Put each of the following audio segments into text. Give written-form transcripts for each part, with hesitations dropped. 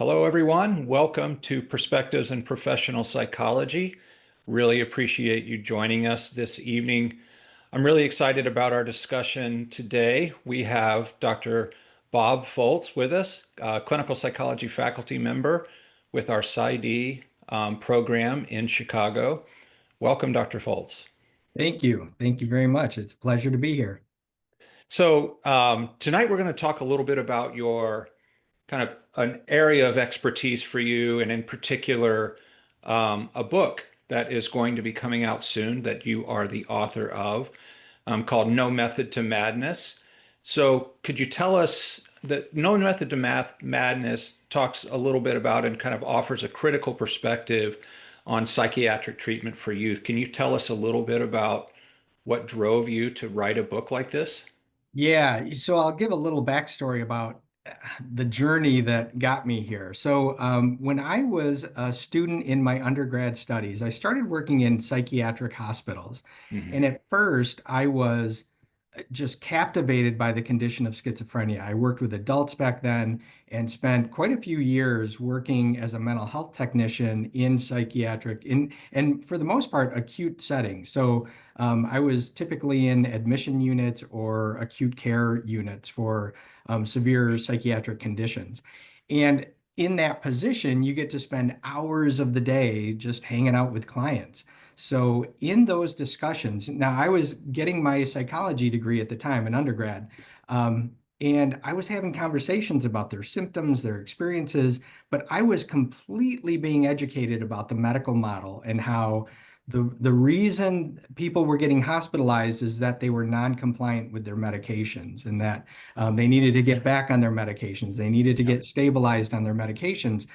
Hello, everyone. Welcome to Perspectives in Professional Psychology. Really appreciate you joining us this evening. I'm really excited about our discussion today. We have Dr. Bob Foltz with us, a clinical psychology faculty member with our PsyD program in Chicago. Welcome, Dr. Foltz. Thank you. Thank you very much. It's a pleasure to be here. Tonight we're going to talk a little bit about your kind of an area of expertise for you, and in particular, a book that is going to be coming out soon that you are the author of, called No Method to Madness. So, could you tell us that No Method to Madness talks a little bit about and kind of offers a critical perspective on psychiatric treatment for youth? Can you tell us a little bit about what drove you to write a book like this? Yeah, so I'll give a little backstory about the journey that got me here. When I was a student in my undergrad studies, I started working in psychiatric hospitals. Hmm. And at first, I was just captivated by the condition of schizophrenia. I worked with adults back then and spent quite a few years working as a mental health technician in psychiatric and for the most part acute settings. I was typically in admission units or acute care units for severe psychiatric conditions. And in that position, you get to spend hours of the day just hanging out with clients. So in those discussions, now I was getting my psychology degree at the time in undergrad, and I was having conversations about their symptoms, their experiences, but I was completely being educated about the medical model and how the reason people were getting hospitalized is that they were non-compliant with their medications and that they needed to get back on their medications. They needed to Yeah. get stabilized on their medications.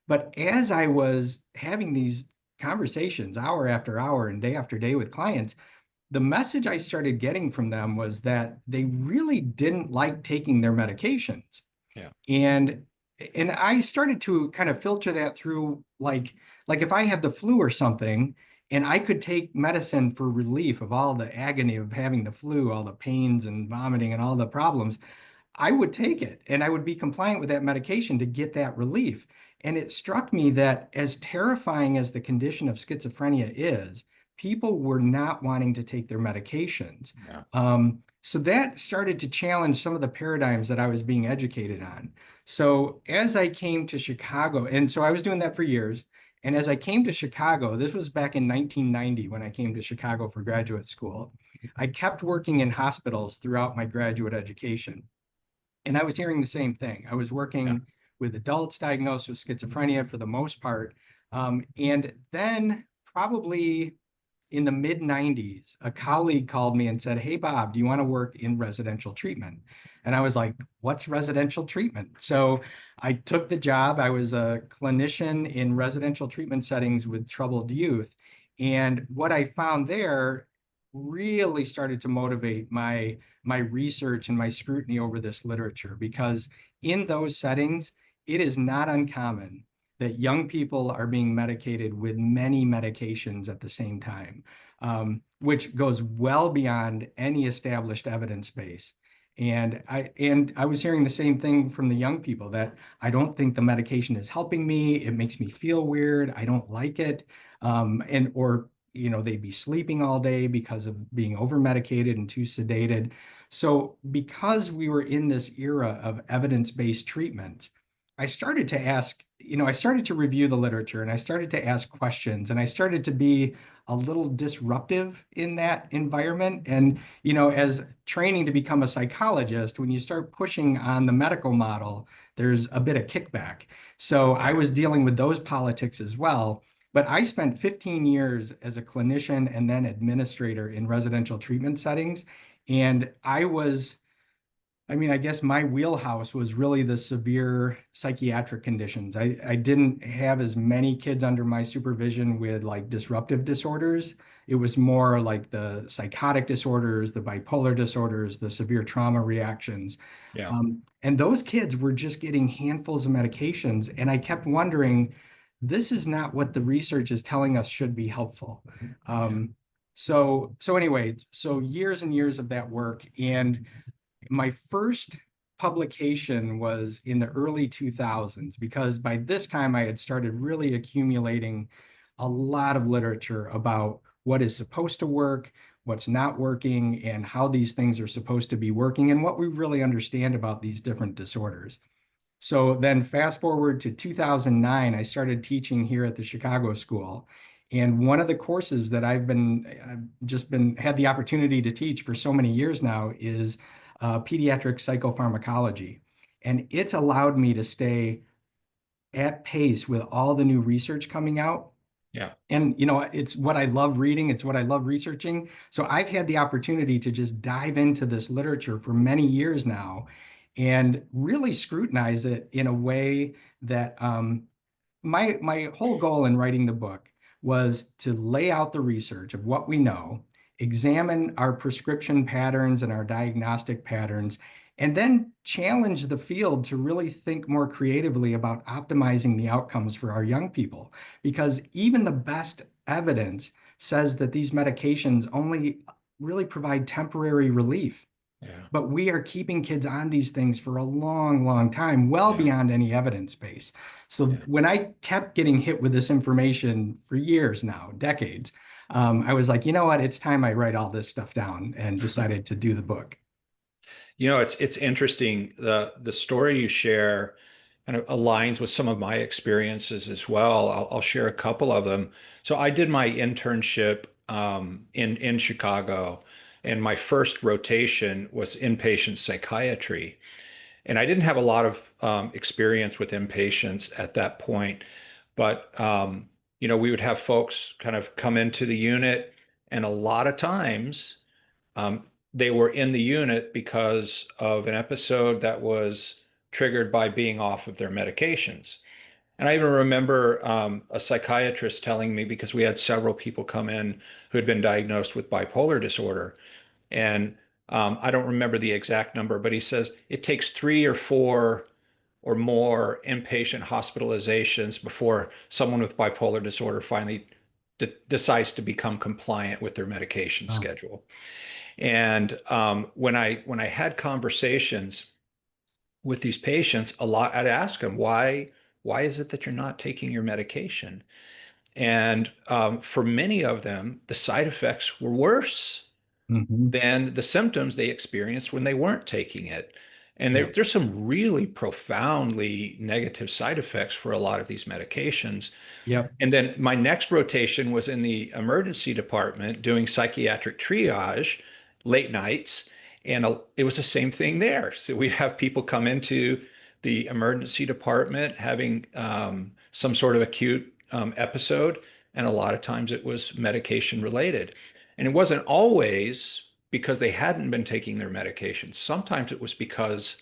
But as I was having these conversations hour after hour and day after day with clients, the message I started getting from them was that they really didn't like taking their medications. Yeah. And and I started to kind of filter that through like if I have the flu or something and I could take medicine for relief of all the agony of having the flu, all the pains and vomiting and all the problems, I would take it and I would be compliant with that medication to get that relief. And it struck me that as terrifying as the condition of schizophrenia is, people were not wanting to take their medications. Yeah. So that started to challenge some of the paradigms that I was being educated on. So as I came to Chicago, and so I was doing that for years. And as I came to Chicago, this was back in 1990 when I came to Chicago for graduate school. I kept working in hospitals throughout my graduate education. And I was hearing the same thing. I was Yeah. working with adults diagnosed with schizophrenia for the most part. And then probably in the mid 90s, a colleague called me and said, "Hey, Bob, do you want to work in residential treatment?" And I was like, "What's residential treatment?" So I took the job. I was a clinician in residential treatment settings with troubled youth. And what I found there really started to motivate my research and my scrutiny over this literature because in those settings, it is not uncommon that young people are being medicated with many medications at the same time, which goes well beyond any established evidence base. And I was hearing the same thing from the young people that I don't think the medication is helping me. It makes me feel weird. I don't like it. And or they'd be sleeping all day because of being over medicated and too sedated. So because we were in this era of evidence-based treatment, I started to ask, I started to review the literature and I started to ask questions and I started to be a little disruptive in that environment. And, as training to become a psychologist, when you start pushing on the medical model, there's a bit of kickback. So I was dealing with those politics as well. But I spent 15 years as a clinician and then administrator in residential treatment settings. And I guess my wheelhouse was really the severe psychiatric conditions. I didn't have as many kids under my supervision with like disruptive disorders. It was more like the psychotic disorders, the bipolar disorders, the severe trauma reactions. Yeah. And those kids were just getting handfuls of medications. And I kept wondering, this is not what the research is telling us should be helpful. Yeah. So anyway, so years and years of that work. And my first publication was in the early 2000s, because by this time I had started really accumulating a lot of literature about what is supposed to work, what's not working, and how these things are supposed to be working, and what we really understand about these different disorders. So then fast forward to 2009, I started teaching here at the Chicago School. And one of the courses that I've just been had the opportunity to teach for so many years now is pediatric psychopharmacology. And it's allowed me to stay at pace with all the new research coming out. Yeah. And, it's what I love reading, it's what I love researching. So I've had the opportunity to just dive into this literature for many years now and really scrutinize it in a way that my whole goal in writing the book was to lay out the research of what we know, examine our prescription patterns and our diagnostic patterns, and then challenge the field to really think more creatively about optimizing the outcomes for our young people. Because even the best evidence says that these medications only really provide temporary relief. Yeah. But we are keeping kids on these things for a long, long time, well Yeah. beyond any evidence base. So Yeah. when I kept getting hit with this information for years now, decades, I was like, you know what? It's time I write all this stuff down, and decided to do the book. It's interesting. The story you share kind of aligns with some of my experiences as well. I'll share a couple of them. So I did my internship in Chicago, and my first rotation was inpatient psychiatry. And I didn't have a lot of experience with inpatients at that point, but we would have folks kind of come into the unit, and a lot of times um, they were in the unit because of an episode that was triggered by being off of their medications. And I even remember a psychiatrist telling me, because we had several people come in who had been diagnosed with bipolar disorder. And I don't remember the exact number, but he says it takes 3 or 4 or more inpatient hospitalizations before someone with bipolar disorder finally decides to become compliant with their medication Oh. schedule. And when I had conversations with these patients, a lot I'd ask them, why is it that you're not taking your medication? And for many of them, the side effects were worse Mhm. than the symptoms they experienced when they weren't taking it. And Yep. there's some really profoundly negative side effects for a lot of these medications. Yep. And then my next rotation was in the emergency department doing psychiatric triage late nights. And it was the same thing there. So we'd have people come into the emergency department having some sort of acute episode. And a lot of times it was medication related. And it wasn't always because they hadn't been taking their medication. Sometimes it was because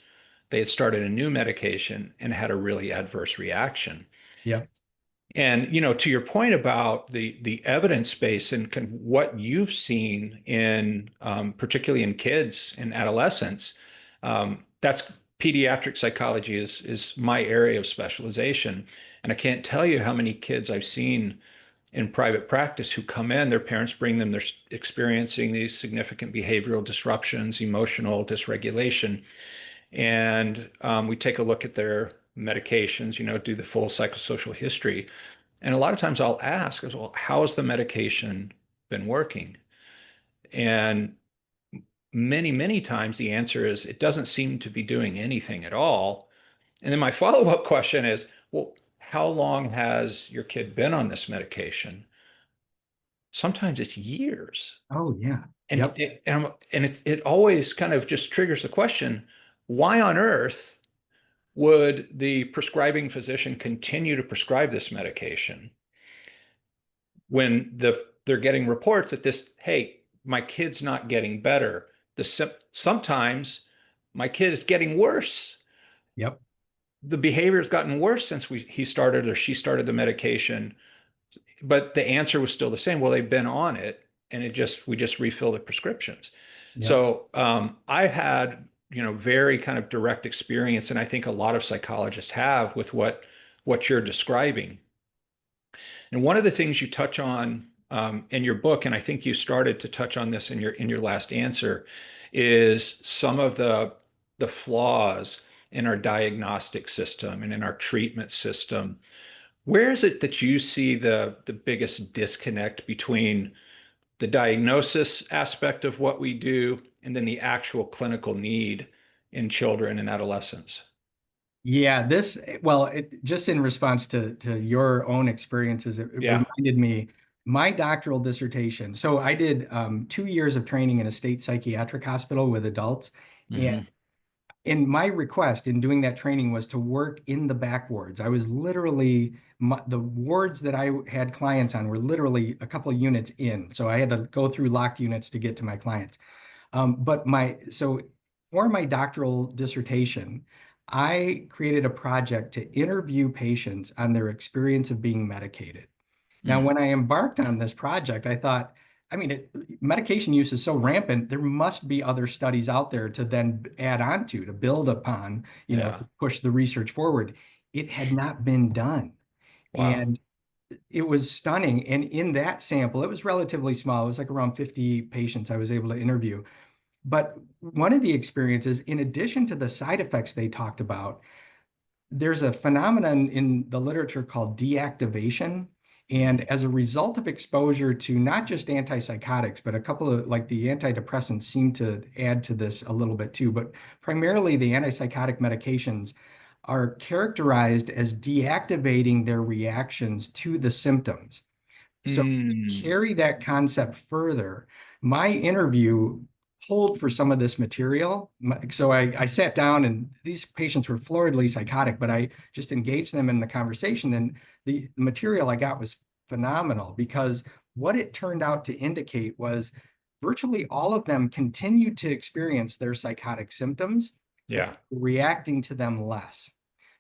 they had started a new medication and had a really adverse reaction. Yep. And to your point about the evidence base and kind of what you've seen in particularly in kids and adolescents, that's pediatric psychology is my area of specialization. And I can't tell you how many kids I've seen in private practice who come in, their parents bring them, they're experiencing these significant behavioral disruptions, emotional dysregulation. And we take a look at their medications, do the full psychosocial history. And a lot of times I'll ask, well, how has the medication been working? And many, many times the answer is it doesn't seem to be doing anything at all. And then my follow-up question is, well, how long has your kid been on this medication? Sometimes it's years. Oh, yeah. And Yep. it always kind of just triggers the question, why on earth would the prescribing physician continue to prescribe this medication when they're getting reports that hey, my kid's not getting better. Sometimes my kid is getting worse. Yep. The behavior's gotten worse since he started or she started the medication, but the answer was still the same. Well, they've been on it, and we just refill the prescriptions. Yep. So I've had very kind of direct experience, and I think a lot of psychologists have with what you're describing. And one of the things you touch on in your book, and I think you started to touch on this in your last answer, is some of the the flaws in our diagnostic system and in our treatment system, where is it that you see the biggest disconnect between the diagnosis aspect of what we do and then the actual clinical need in children and adolescents? Yeah, just in response to your own experiences, it Yeah. reminded me my doctoral dissertation. So I did 2 years of training in a state psychiatric hospital with adults. And Hmm. in my request in doing that training was to work in the back wards. I was literally the wards that I had clients on were literally a couple of units in. So I had to go through locked units to get to my clients. So for my doctoral dissertation, I created a project to interview patients on their experience of being medicated. Now, Mm. when I embarked on this project, I thought, I mean, medication use is so rampant, there must be other studies out there to then add on to build upon, Yeah. to push the research forward. It had not been done. Wow. And it was stunning. And in that sample, it was relatively small. It was like around 50 patients I was able to interview. But one of the experiences, in addition to the side effects they talked about, there's a phenomenon in the literature called deactivation. And Mhm. as a result of exposure to not just antipsychotics, but a couple of like the antidepressants seem to add to this a little bit too, but primarily the antipsychotic medications are characterized as deactivating their reactions to the symptoms. So to Mm. carry that concept further, my interview pulled for some of this material. So I sat down and these patients were floridly psychotic, but I just engaged them in the conversation. And the material I got was phenomenal because what it turned out to indicate was virtually all of them continued to experience their psychotic symptoms, but Yeah. reacting to them less.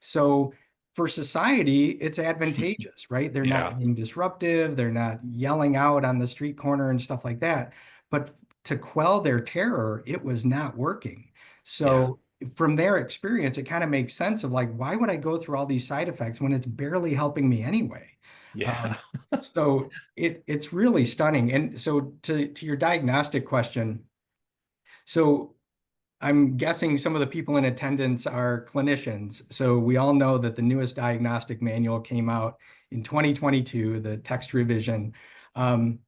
So for society, it's advantageous, right? They're not Yeah. being disruptive, they're not yelling out on the street corner and stuff like that. But to quell their terror, it was not working. Yeah. So from their experience, it kind of makes sense of like, why would I go through all these side effects when it's barely helping me anyway? Yeah. Um, so it's really stunning. And so to your diagnostic question, so I'm guessing some of the people in attendance are clinicians. So we all know that the newest diagnostic manual came out in 2022, the text revision. Um,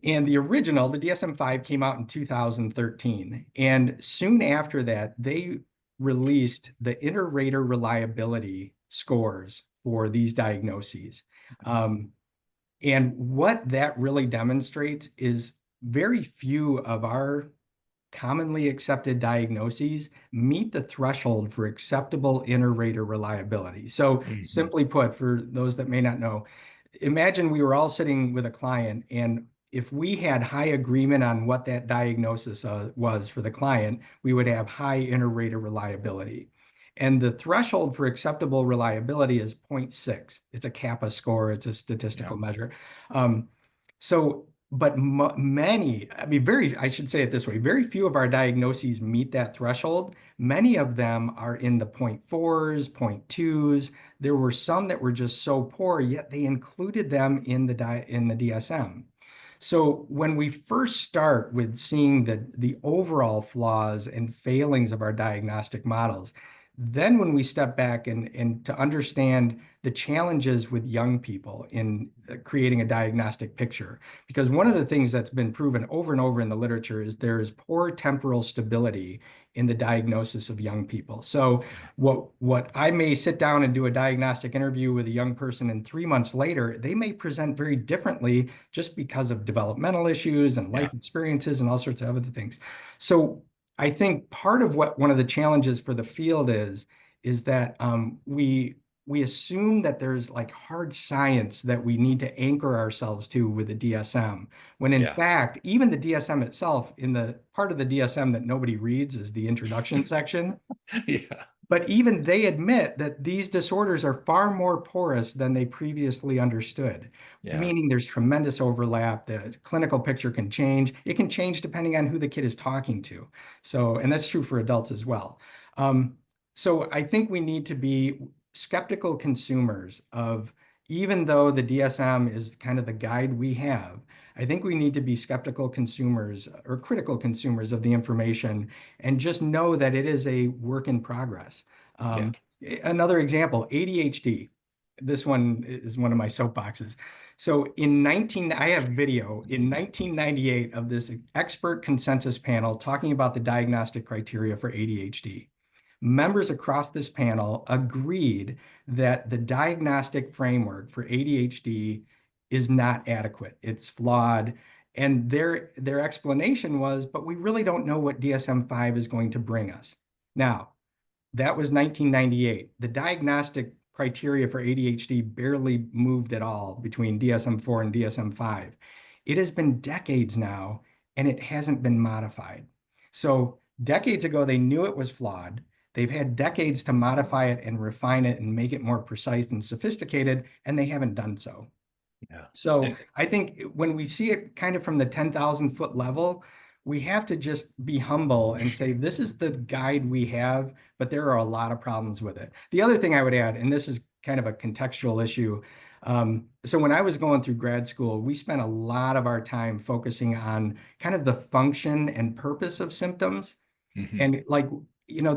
and the original, the DSM-5, came out in 2013. And soon after that, they released the inter-rater reliability scores for these diagnoses. Um, and what that really demonstrates is very few of our commonly accepted diagnoses meet the threshold for acceptable inter-rater reliability. So Mhm. simply put, for those that may not know, imagine we were all sitting with a client, and if we had high agreement on what that diagnosis was for the client, we would have high inter-rater reliability. And the threshold for acceptable reliability is zero point 0.6. It's a kappa score. It's a Yeah. statistical measure. Um, but many, I mean, I should say it this way, very few of our diagnoses meet that threshold. Many of them are in the 0.4s, 0.2s. There were some that were just so poor, yet they included them in the DSM. So when we first start with seeing the overall flaws and failings of our diagnostic models, then when we step back and to understand the challenges with young people in creating a diagnostic picture, because one of the things that's been proven over and over in the literature is there is poor temporal stability in the diagnosis of young people. So Yeah. what I may sit down and do a diagnostic interview with a young person, and 3 months later, they may present very differently just because of developmental issues and Yeah. life experiences and all sorts of other things. So I think part of what one of the challenges for the field is that we assume that there's like hard science that we need to anchor ourselves to with the DSM, when in Yeah. fact, even the DSM itself, in the part of the DSM that nobody reads is the introduction section. Yeah. But even they admit that these disorders are far more porous than they previously understood, Yeah. meaning there's tremendous overlap. The clinical picture can change. It can change depending on who the kid is talking to. So, and that's true for adults as well. Um, so I think we need to be skeptical consumers of even though the DSM is kind of the guide we have, I think we need to be skeptical consumers or critical consumers of the information and just know that it is a work in progress. Yeah. Another example, ADHD. This one is one of my soapboxes. So I have video in 1998 of this expert consensus panel talking about the diagnostic criteria for ADHD. Members across this panel agreed that the diagnostic framework for ADHD is not adequate. It's flawed. And their explanation was, but we really don't know what DSM-5 is going to bring us. Now, that was 1998. The diagnostic criteria for ADHD barely moved at all between DSM-4 and DSM-5. It has been decades now, and it hasn't been modified. So decades ago, they knew it was flawed. They've had decades to modify it and refine it and make it more precise and sophisticated, and they haven't done so. Yeah. So And I think when we see it kind of from the 10,000-foot level, we have to just be humble and say, this is the guide we have, but there are a lot of problems with it. The other thing I would add, and this is kind of a contextual issue. So when I was going through grad school, we spent a lot of our time focusing on kind of the function and purpose of symptoms. mhm. And like,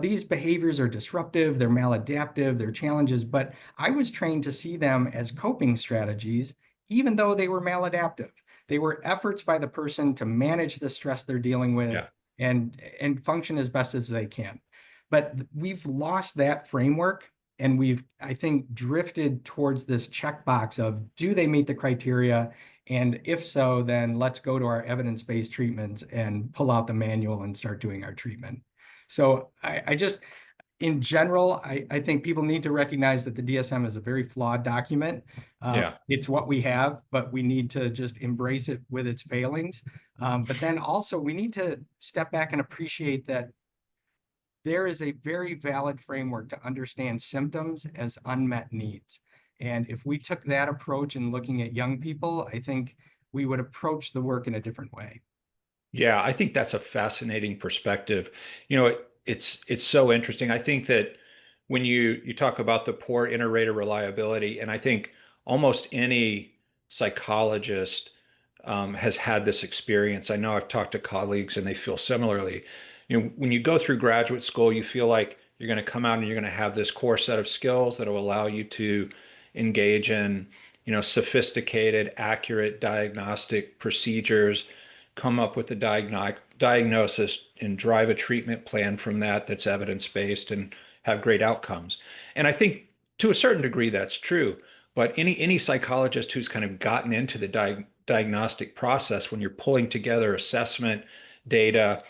these behaviors are disruptive, they're maladaptive, they're challenges, but I was trained to see them as coping strategies, even though they were maladaptive. They were efforts by the person to manage the stress they're dealing with Yeah. and function as best as they can. But we've lost that framework, and we've, I think, drifted towards this checkbox of, do they meet the criteria? And if so, then let's go to our evidence-based treatments and pull out the manual and start doing our treatment. So I just, in general, I think people need to recognize that the DSM is a very flawed document. Yeah. It's what we have, but we need to just embrace it with its failings. But then also we need to step back and appreciate that there is a very valid framework to understand symptoms as unmet needs. And if we took that approach in looking at young people, I think we would approach the work in a different way. Yeah, I think that's a fascinating perspective. It's so interesting. I think that when you talk about the poor inter-rater reliability, and I think almost any psychologist has had this experience. I know I've talked to colleagues and they feel similarly. When you go through graduate school, you feel like you're going to come out and you're going to have this core set of skills that will allow you to engage in, sophisticated, accurate diagnostic procedures, come up with a diagnosis and drive a treatment plan from that that's evidence-based and have great outcomes. And I think to a certain degree that's true. But any psychologist who's kind of gotten into the diagnostic process, when you're pulling together assessment data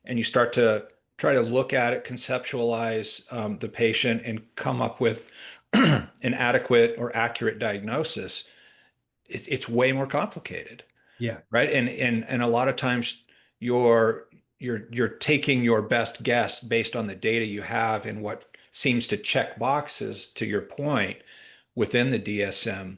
and you start to try to look at it, conceptualize the patient, and come up with an adequate or accurate diagnosis, it's way more complicated, Yeah. right? And a lot of times you're taking your best guess based on the data you have and what seems to check boxes, to your point, within the DSM.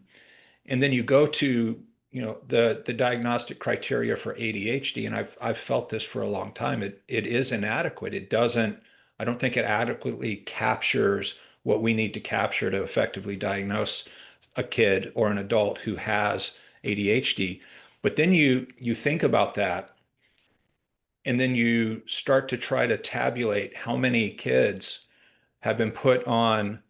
And then you go to, the diagnostic criteria for ADHD, and I've felt this for a long time. It is inadequate. I don't think it adequately captures what we need to capture to effectively diagnose a kid or an adult who has ADHD. But then you think about that, and then you start to try to tabulate how many kids have been put on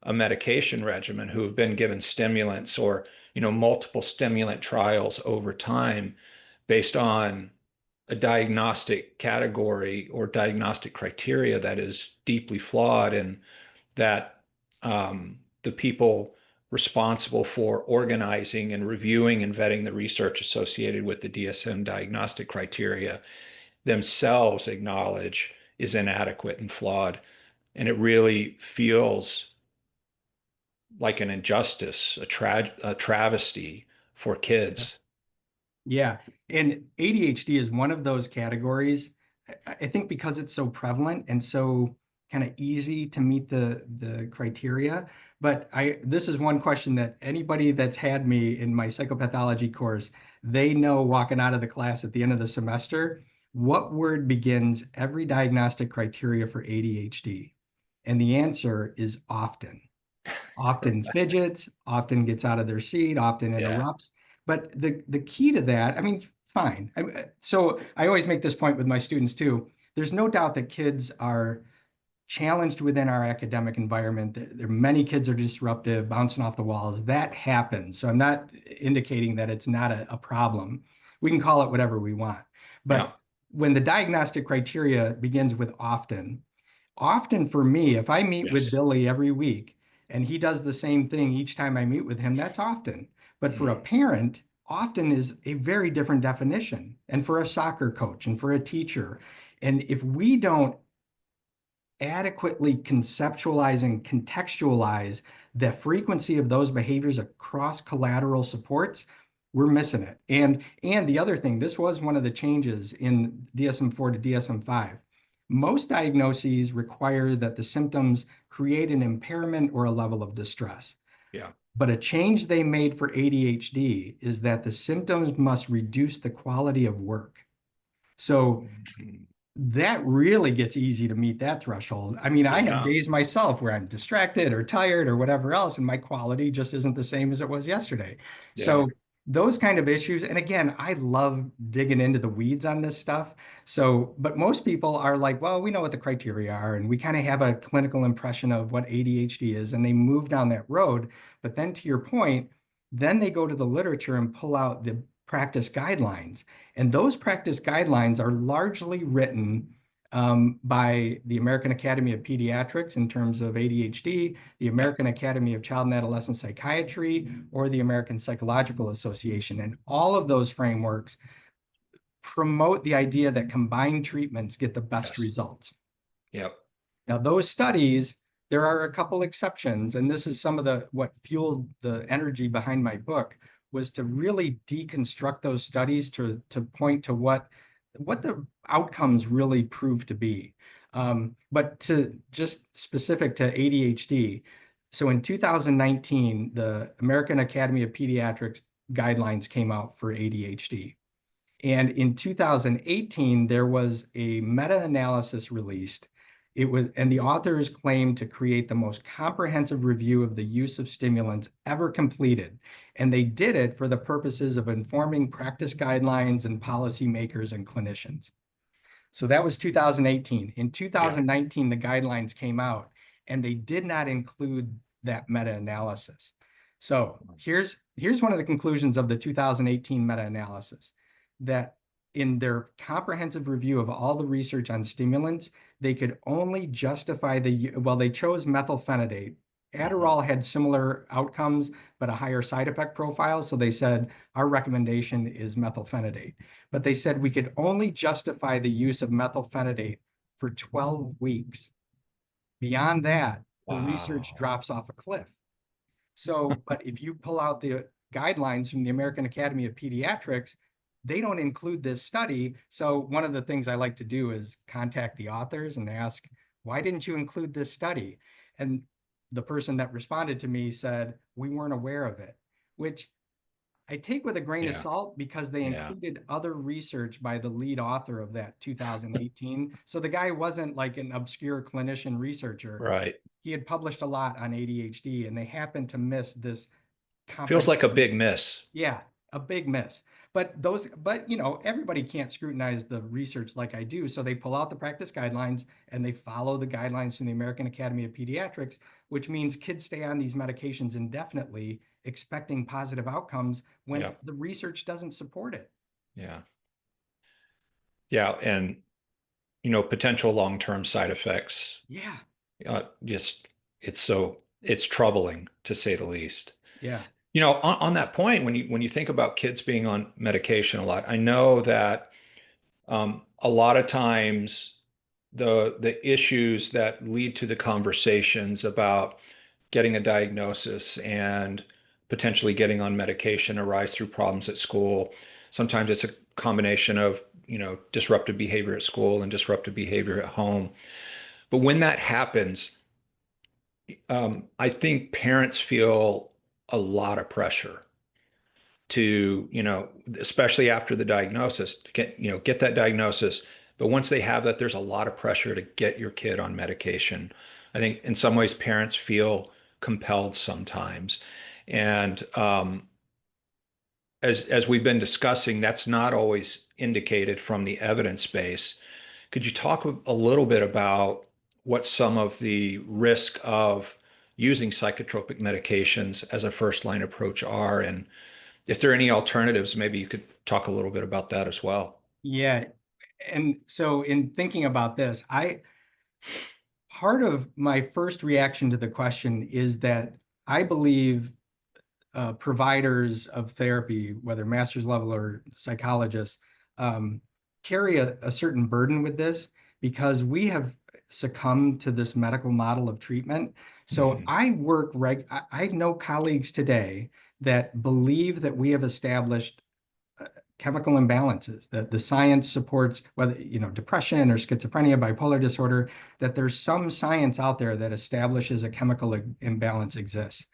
a medication regimen, who have been given stimulants or, multiple stimulant trials over time based on a diagnostic category or diagnostic criteria that is deeply flawed, and that the people responsible for organizing and reviewing and vetting the research associated with the DSM diagnostic criteria themselves acknowledge is inadequate and flawed. And it really feels like an injustice, a travesty for kids. Yeah. And ADHD is one of those categories. I think because it's so prevalent and so kind of easy to meet the criteria. But this is one question that anybody that's had me in my psychopathology course, they know walking out of the class at the end of the semester, what word begins every diagnostic criteria for ADHD? And the answer is often. often fidgets, often gets out of their seat, often Yeah. interrupts. But the key to that, I mean, fine. So I always make this point with my students too. There's no doubt that kids are challenged within our academic environment. There many kids are disruptive, bouncing off the walls. That happens. So I'm not indicating that it's not a problem. We can call it whatever we want. Yeah. But when the diagnostic criteria begins with often, often for me, if I meet with Yes. Billy every week and he does the same thing each time I meet with him, that's often. But for a Mhm. parent, often is a very different definition. And for a soccer coach and for a teacher. And if we don't adequately conceptualize and contextualize the frequency of those behaviors across collateral supports, we're missing it. And the other thing, this was one of the changes in DSM-4 to DSM-5. Most diagnoses require that the symptoms create an impairment or a level of distress. Yeah. But a change they made for ADHD is that the symptoms must reduce the quality of work. So Mhm. that really gets easy to meet that threshold. I mean, I have Yeah. days myself where I'm distracted or tired or whatever else, and my quality just isn't the same as it was yesterday. Yeah. So those kind of issues, and again, I love digging into the weeds on this stuff. So, but most people are like, well, we know what the criteria are, and we kind of have a clinical impression of what ADHD is, and they move down that road. But then to your point, then they go to the literature and pull out the practice guidelines. And those practice guidelines are largely written by the American Academy of Pediatrics in terms of ADHD, the Yeah. American Academy of Child and Adolescent Psychiatry, or the American Psychological Association. And all of those frameworks promote the idea that combined treatments get the best Yes. results. Yep. Now, those studies, there are a couple exceptions, and this is some of the what fueled the energy behind my book was to really deconstruct those studies to point to what the outcomes really prove to be. But to just specific to ADHD, so in 2019, the American Academy of Pediatrics guidelines came out for ADHD. And in 2018, there was a meta-analysis released. It was, and the authors claimed to create the most comprehensive review of the use of stimulants ever completed. And they did it for the purposes of informing practice guidelines and policymakers and clinicians. So that was 2018. In Yeah. 2019, the guidelines came out and they did not include that meta-analysis. So here's one of the conclusions of the 2018 meta-analysis, that in their comprehensive review of all the research on stimulants, they could only justify well, they chose methylphenidate. Mhm. Adderall had similar outcomes, but a higher side effect profile. So they said, our recommendation is methylphenidate. But they said we could only justify the use of methylphenidate for 12 weeks. Beyond that, the research Wow. drops off a cliff. So, but if you pull out the guidelines from the American Academy of Pediatrics, they don't include this study. So one of the things I like to do is contact the authors and ask, why didn't you include this study? And the person that responded to me said, we weren't aware of it, which I take with a grain of Yeah. salt because they Yeah. included other research by the lead author of that 2018. So the guy wasn't like an obscure clinician researcher. Right. He had published a lot on ADHD and they happened to miss this Feels like a comprehensive. big miss. Yeah, a big miss. But you know, everybody can't scrutinize the research like I do. So they pull out the practice guidelines and they follow the guidelines from the American Academy of Pediatrics, which means kids stay on these medications indefinitely, expecting positive outcomes when Yeah. the research doesn't support it. Yeah. Yeah. And, potential long-term side effects, Yeah, just it's troubling to say the least. yeah, On that point, when you think about kids being on medication a lot, I know that a lot of times the issues that lead to the conversations about getting a diagnosis and potentially getting on medication arise through problems at school. Sometimes it's a combination of, disruptive behavior at school and disruptive behavior at home. But when that happens, I think parents feel a lot of pressure to, especially after the diagnosis, get that diagnosis. But once they have that, there's a lot of pressure to get your kid on medication. I think in some ways parents feel compelled sometimes. And as we've been discussing, that's not always indicated from the evidence base. Could you talk a little bit about what some of the risk of using psychotropic medications as a first line approach are, and if there are any alternatives, maybe you could talk a little bit about that as well. Yeah. And so in thinking about this, part of my first reaction to the question is that I believe providers of therapy, whether master's level or psychologists, carry a certain burden with this because we have succumbed to this medical model of treatment. So Mhm. I know colleagues today that believe that we have established chemical imbalances, that the science supports, whether, depression or schizophrenia, bipolar disorder, that there's some science out there that establishes a chemical imbalance exists.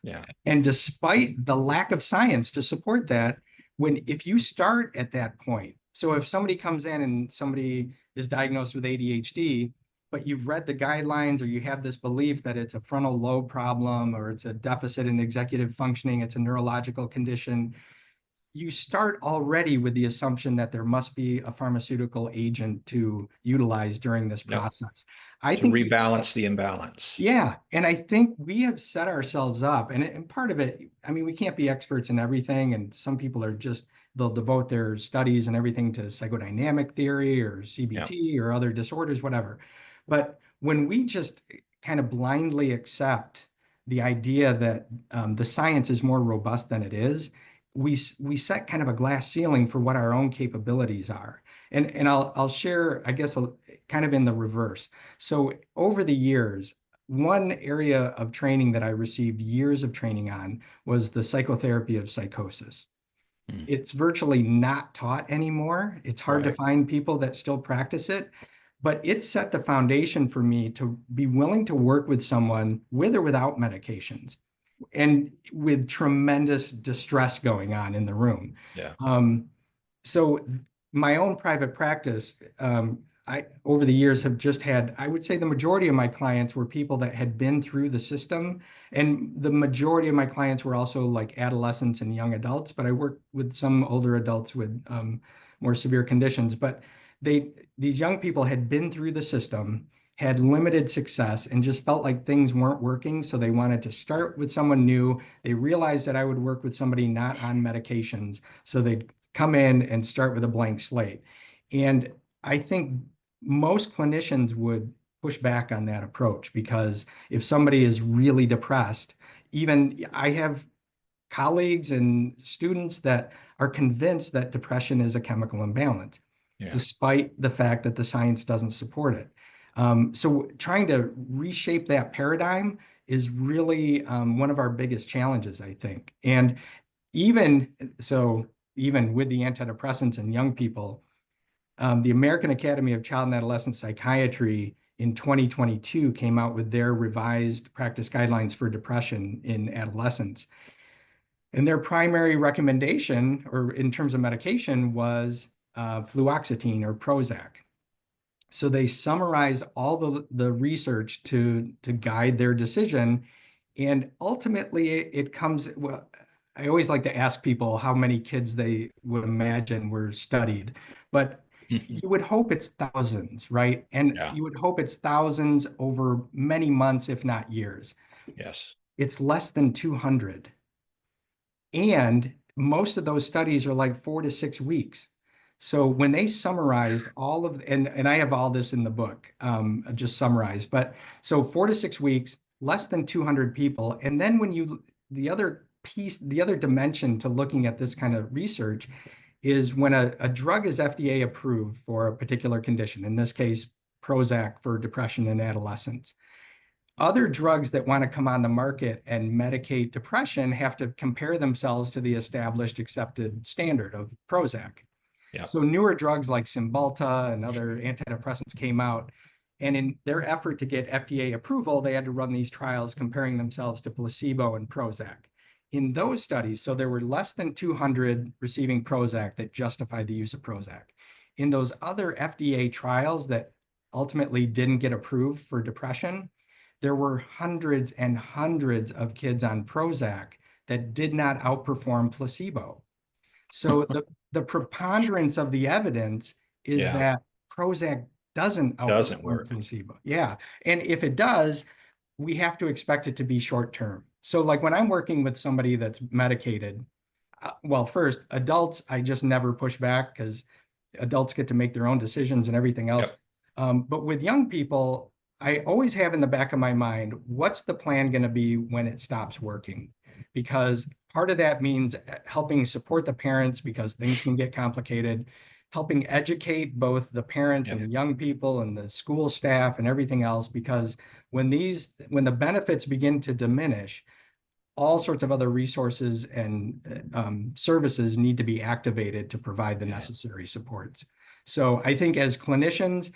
Yeah. And despite the lack of science to support that, if you start at that point, so if somebody comes in and somebody is diagnosed with ADHD, but you've read the guidelines or you have this belief that it's a frontal lobe problem or it's a deficit in executive functioning, it's a neurological condition, you start already with the assumption that there must be a pharmaceutical agent to utilize during this Yep. process. I To think rebalance the imbalance. yeah, and I think we have set ourselves up, and part of it, I mean, we can't be experts in everything, and some people are just, they'll devote their studies and everything to psychodynamic theory or Yeah. CBT or other disorders, whatever. But when we just kind of blindly accept the idea that the science is more robust than it is, we set kind of a glass ceiling for what our own capabilities are. And I'll share, I guess, kind of in the reverse. So over the years, one area of training that I received years of training on was the psychotherapy of psychosis. Mm. It's virtually not taught anymore. It's hard to Right. find people that still practice it, but it set the foundation for me to be willing to work with someone with or without medications and with tremendous distress going on in the room. Yeah. Um, so my own private practice, I over the years have just had, I would say the majority of my clients were people that had been through the system. And the majority of my clients were also like adolescents and young adults, but I worked with some older adults with more severe conditions. But these young people had been through the system, had limited success, and just felt like things weren't working. So they wanted to start with someone new. They realized that I would work with somebody not on medications. So they come in and start with a blank slate. And I think most clinicians would push back on that approach because if somebody is really depressed, even I have colleagues and students that are convinced that depression is a chemical imbalance, Yeah. despite the fact that the science doesn't support it. So trying to reshape that paradigm is really one of our biggest challenges, I think. And even so, even with the antidepressants in young people, the American Academy of Child and Adolescent Psychiatry in 2022 came out with their revised practice guidelines for depression in adolescents. And their primary recommendation, or in terms of medication, was fluoxetine or Prozac. So they summarize all the research to guide their decision. And ultimately, it comes, well, I always like to ask people how many kids they would imagine were studied, but Mhm. you would hope it's thousands, right? And Yeah. you would hope it's thousands over many months, if not years. Yes. It's less than 200. And most of those studies are like 4 to 6 weeks. So when they summarized all of, and I have all this in the book, just summarized, but so 4 to 6 weeks, less than 200 people. And then the other piece, the other dimension to looking at this kind of research is when a drug is FDA approved for a particular condition, in this case, Prozac for depression in adolescents. Other drugs that want to come on the market and medicate depression have to compare themselves to the established accepted standard of Prozac. Yeah. So newer drugs like Cymbalta and other antidepressants came out, and in their effort to get FDA approval, they had to run these trials comparing themselves to placebo and Prozac. In those studies, so there were less than 200 receiving Prozac that justified the use of Prozac. In those other FDA trials that ultimately didn't get approved for depression, there were hundreds and hundreds of kids on Prozac that did not outperform placebo. So the preponderance of the evidence is Yeah, that Prozac doesn't doesn't outperform work. placebo. Yeah. And if it does, we have to expect it to be short term. So like when I'm working with somebody that's medicated, well, first, adults, I just never push back because adults get to make their own decisions and everything else. Yep. But with young people, I always have in the back of my mind, what's the plan going to be when it stops working? Because part of that means helping support the parents because things can get complicated, helping educate both the parents and Yep. the young people and the school staff and everything else. Because when the benefits begin to diminish, all sorts of other resources and services need to be activated to provide the Yeah. necessary supports. So I think as clinicians,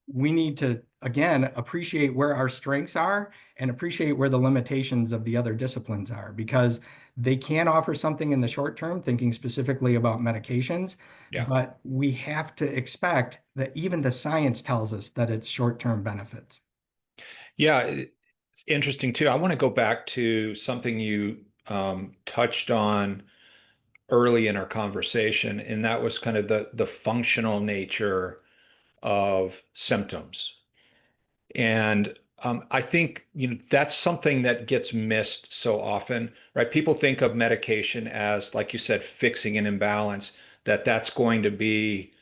we need to, again, appreciate where our strengths are and appreciate where the limitations of the other disciplines are, because they can offer something in the short term, thinking specifically about medications, Yeah. but we have to expect that even the science tells us that it's short-term benefits. Yeah. It's interesting too. I want to go back to something you touched on early in our conversation, and that was kind of the functional nature of symptoms. And I think that's something that gets missed so often, right? People think of medication as, like you said, fixing an imbalance, that's going to be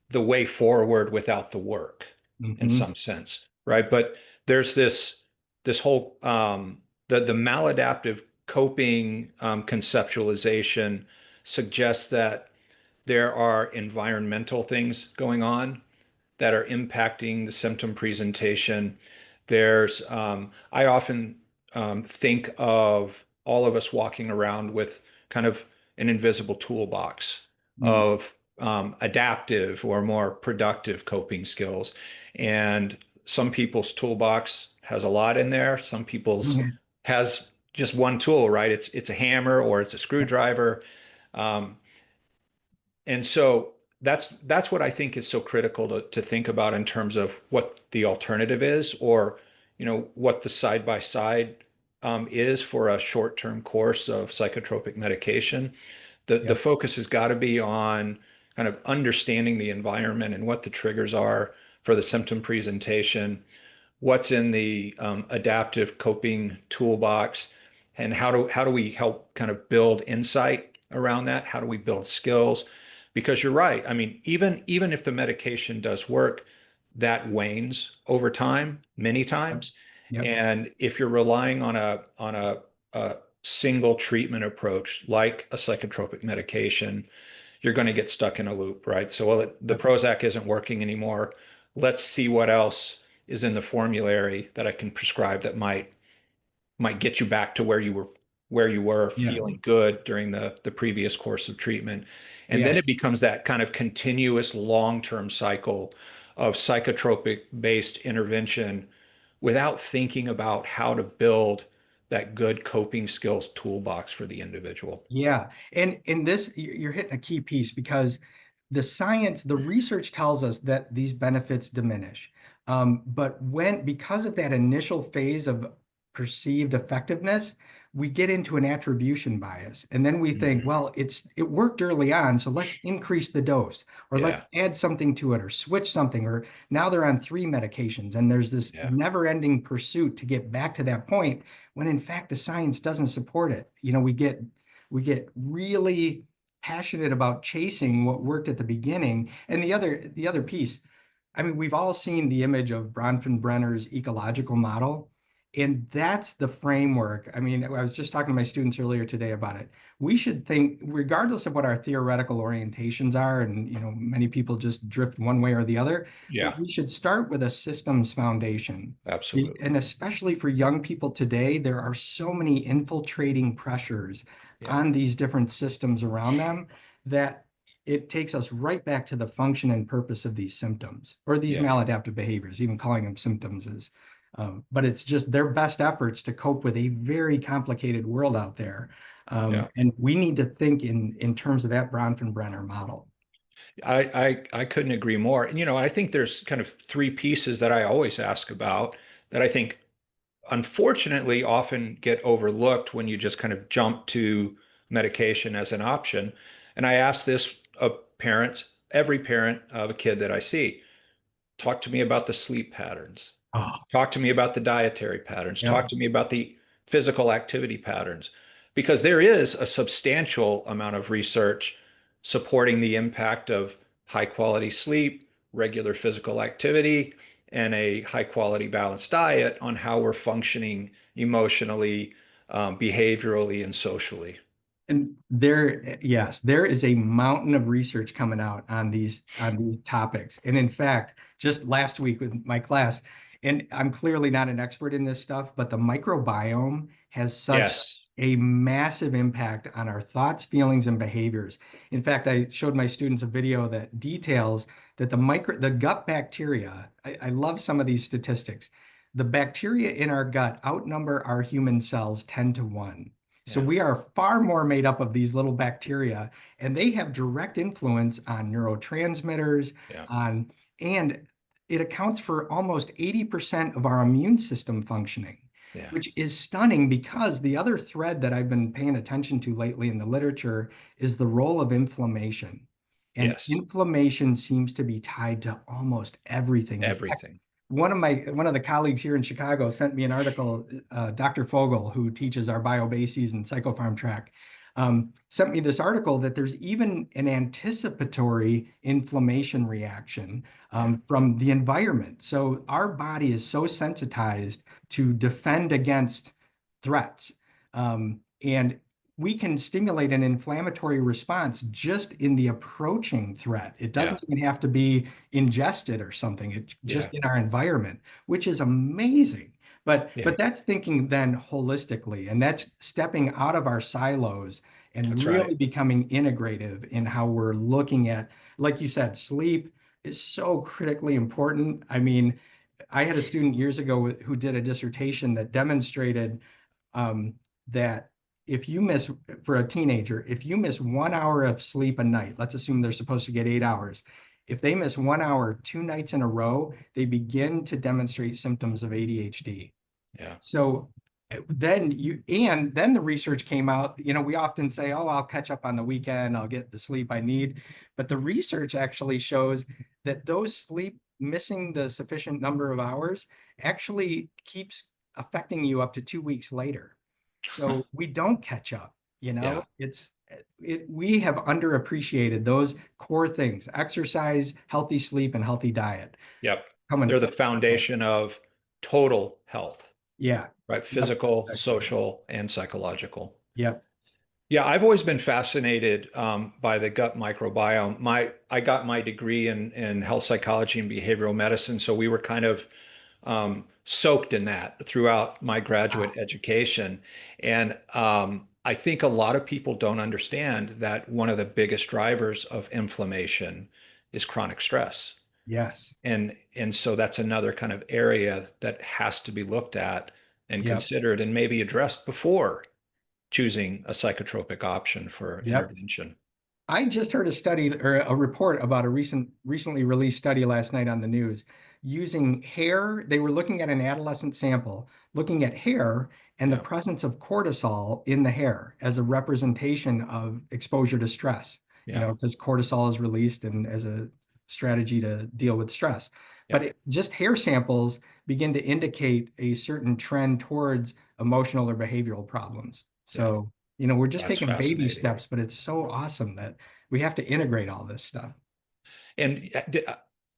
the way forward without the work in Mhm. some sense, right? But there's this whole the maladaptive coping conceptualization suggests that there are environmental things going on that are impacting the symptom presentation. I often think of all of us walking around with kind of an invisible toolbox Mm. of adaptive or more productive coping skills. And some people's toolbox has a lot in there. Some people's Mhm. has just one tool, right? It's a hammer or it's a screwdriver. Um, and so that's what I think is so critical to think about in terms of what the alternative is, or what the side by side is for a short-term course of psychotropic medication. The Yep. focus has got to be on kind of understanding the environment and what the triggers are for the symptom presentation, what's in the adaptive coping toolbox, and how do we help kind of build insight around that? How do we build skills? Because you're right. I mean, even if the medication does work, that wanes over time, many Yep. times. Yep. And if you're relying on a single treatment approach like a psychotropic medication, you're going to get stuck in a loop, right? So, well, the Yep. Prozac isn't working anymore. Let's see what else is in the formulary that I can prescribe that might get you back to where you were Yeah. feeling good during the previous course of treatment. And then Yeah. it becomes that kind of continuous long-term cycle of psychotropic based intervention without thinking about how to build that good coping skills toolbox for the individual. Yeah. And in this, you're hitting a key piece because the science, the research tells us that these benefits diminish. But because of that initial phase of perceived effectiveness, we get into an attribution bias. And then we think, Mhm. well, it worked early on, so let's increase the dose, or let's Yeah, add something to it, or switch something, or now they're on 3 medications. And there's this yeah, never-ending pursuit to get back to that point when in fact the science doesn't support it. We get really passionate about chasing what worked at the beginning. And the other piece, I mean, we've all seen the image of Bronfenbrenner's ecological model, and that's the framework. I mean, I was just talking to my students earlier today about it. We should think, regardless of what our theoretical orientations are, and many people just drift one way or the other, but yeah, we should start with a systems foundation. absolutely. And especially for young people today, there are so many infiltrating pressures Yeah, on these different systems around them that it takes us right back to the function and purpose of these symptoms or these yeah, maladaptive behaviors. Even calling them symptoms is, but it's just their best efforts to cope with a very complicated world out there. yeah. And we need to think in terms of that Bronfenbrenner model. I couldn't agree more. And I think there's kind of three pieces that I always ask about that I think unfortunately often get overlooked when you just kind of jump to medication as an option. And I ask this of parents, every parent of a kid that I see, talk to me about the sleep patterns. Oh, Talk to me about the dietary patterns. yeah. Talk to me about the physical activity patterns, because there is a substantial amount of research supporting the impact of high quality sleep, regular physical activity, and a high quality balanced diet on how we're functioning emotionally, behaviorally, and socially. And there, yes, there is a mountain of research coming out on these topics. And in fact, just last week with my class, and I'm clearly not an expert in this stuff, but the microbiome has such Yes. a massive impact on our thoughts, feelings, and behaviors. In fact, I showed my students a video that details that the gut bacteria, I love some of these statistics. The bacteria in our gut outnumber our human cells 10 to 1. So Yeah. we are far more made up of these little bacteria, and they have direct influence on neurotransmitters, Yeah. on and it accounts for almost 80% of our immune system functioning, Yeah. which is stunning because the other thread that I've been paying attention to lately in the literature is the role of inflammation. And Yes. inflammation seems to be tied to almost everything. In fact, Everything. one of the colleagues here in Chicago sent me an article. Dr. Fogel, who teaches our biobases and psychopharm track, sent me this article that there's even an anticipatory inflammation reaction Yeah. from the environment. So our body is so sensitized to defend against threats. And we can stimulate an inflammatory response just in the approaching threat. It Yeah. doesn't even have to be ingested or something. It's Yeah. just in our environment, which is amazing. Yeah. But that's thinking then holistically, and that's stepping out of our silos and That's right. really becoming integrative in how we're looking at, like you said, sleep is so critically important. I mean, I had a student years ago who did a dissertation that demonstrated um, that if you miss, for a teenager, if you miss 1 hour of sleep a night, let's assume they're supposed to get 8 hours. If they miss 1 hour, 2 nights in a row, they begin to demonstrate symptoms of ADHD. Yeah. So then the research came out, we often say, oh, I'll catch up on the weekend, I'll get the sleep I need. But the research actually shows that those sleep missing the sufficient number of hours actually keeps affecting you up to 2 weeks later. So we don't catch up, Yeah. we have underappreciated those core things: exercise, healthy sleep, and healthy diet. Yep. Coming They're the from, foundation of total health, yeah. right? Yep, Physical, exactly. social, and psychological. Yep. Yeah, I've always been fascinated by the gut microbiome. I got my degree in health psychology and behavioral medicine, so we were kind of soaked in that throughout my Wow. graduate education. And I think a lot of people don't understand that one of the biggest drivers of inflammation is chronic stress. Yes. And so that's another kind of area that has to be looked at and Yep. considered and maybe addressed before choosing a psychotropic option for Yep. intervention. I just heard a study or a report about a recently released study last night on the news using hair. They were looking at an adolescent sample, looking at hair and the Yeah, presence of cortisol in the hair as a representation of exposure to stress, yeah, because cortisol is released and as a strategy to deal with stress. But yeah, just hair samples begin to indicate a certain trend towards emotional or behavioral problems. yeah. So we're just That's taking baby fascinating. steps, but it's so awesome that we have to integrate all this stuff. And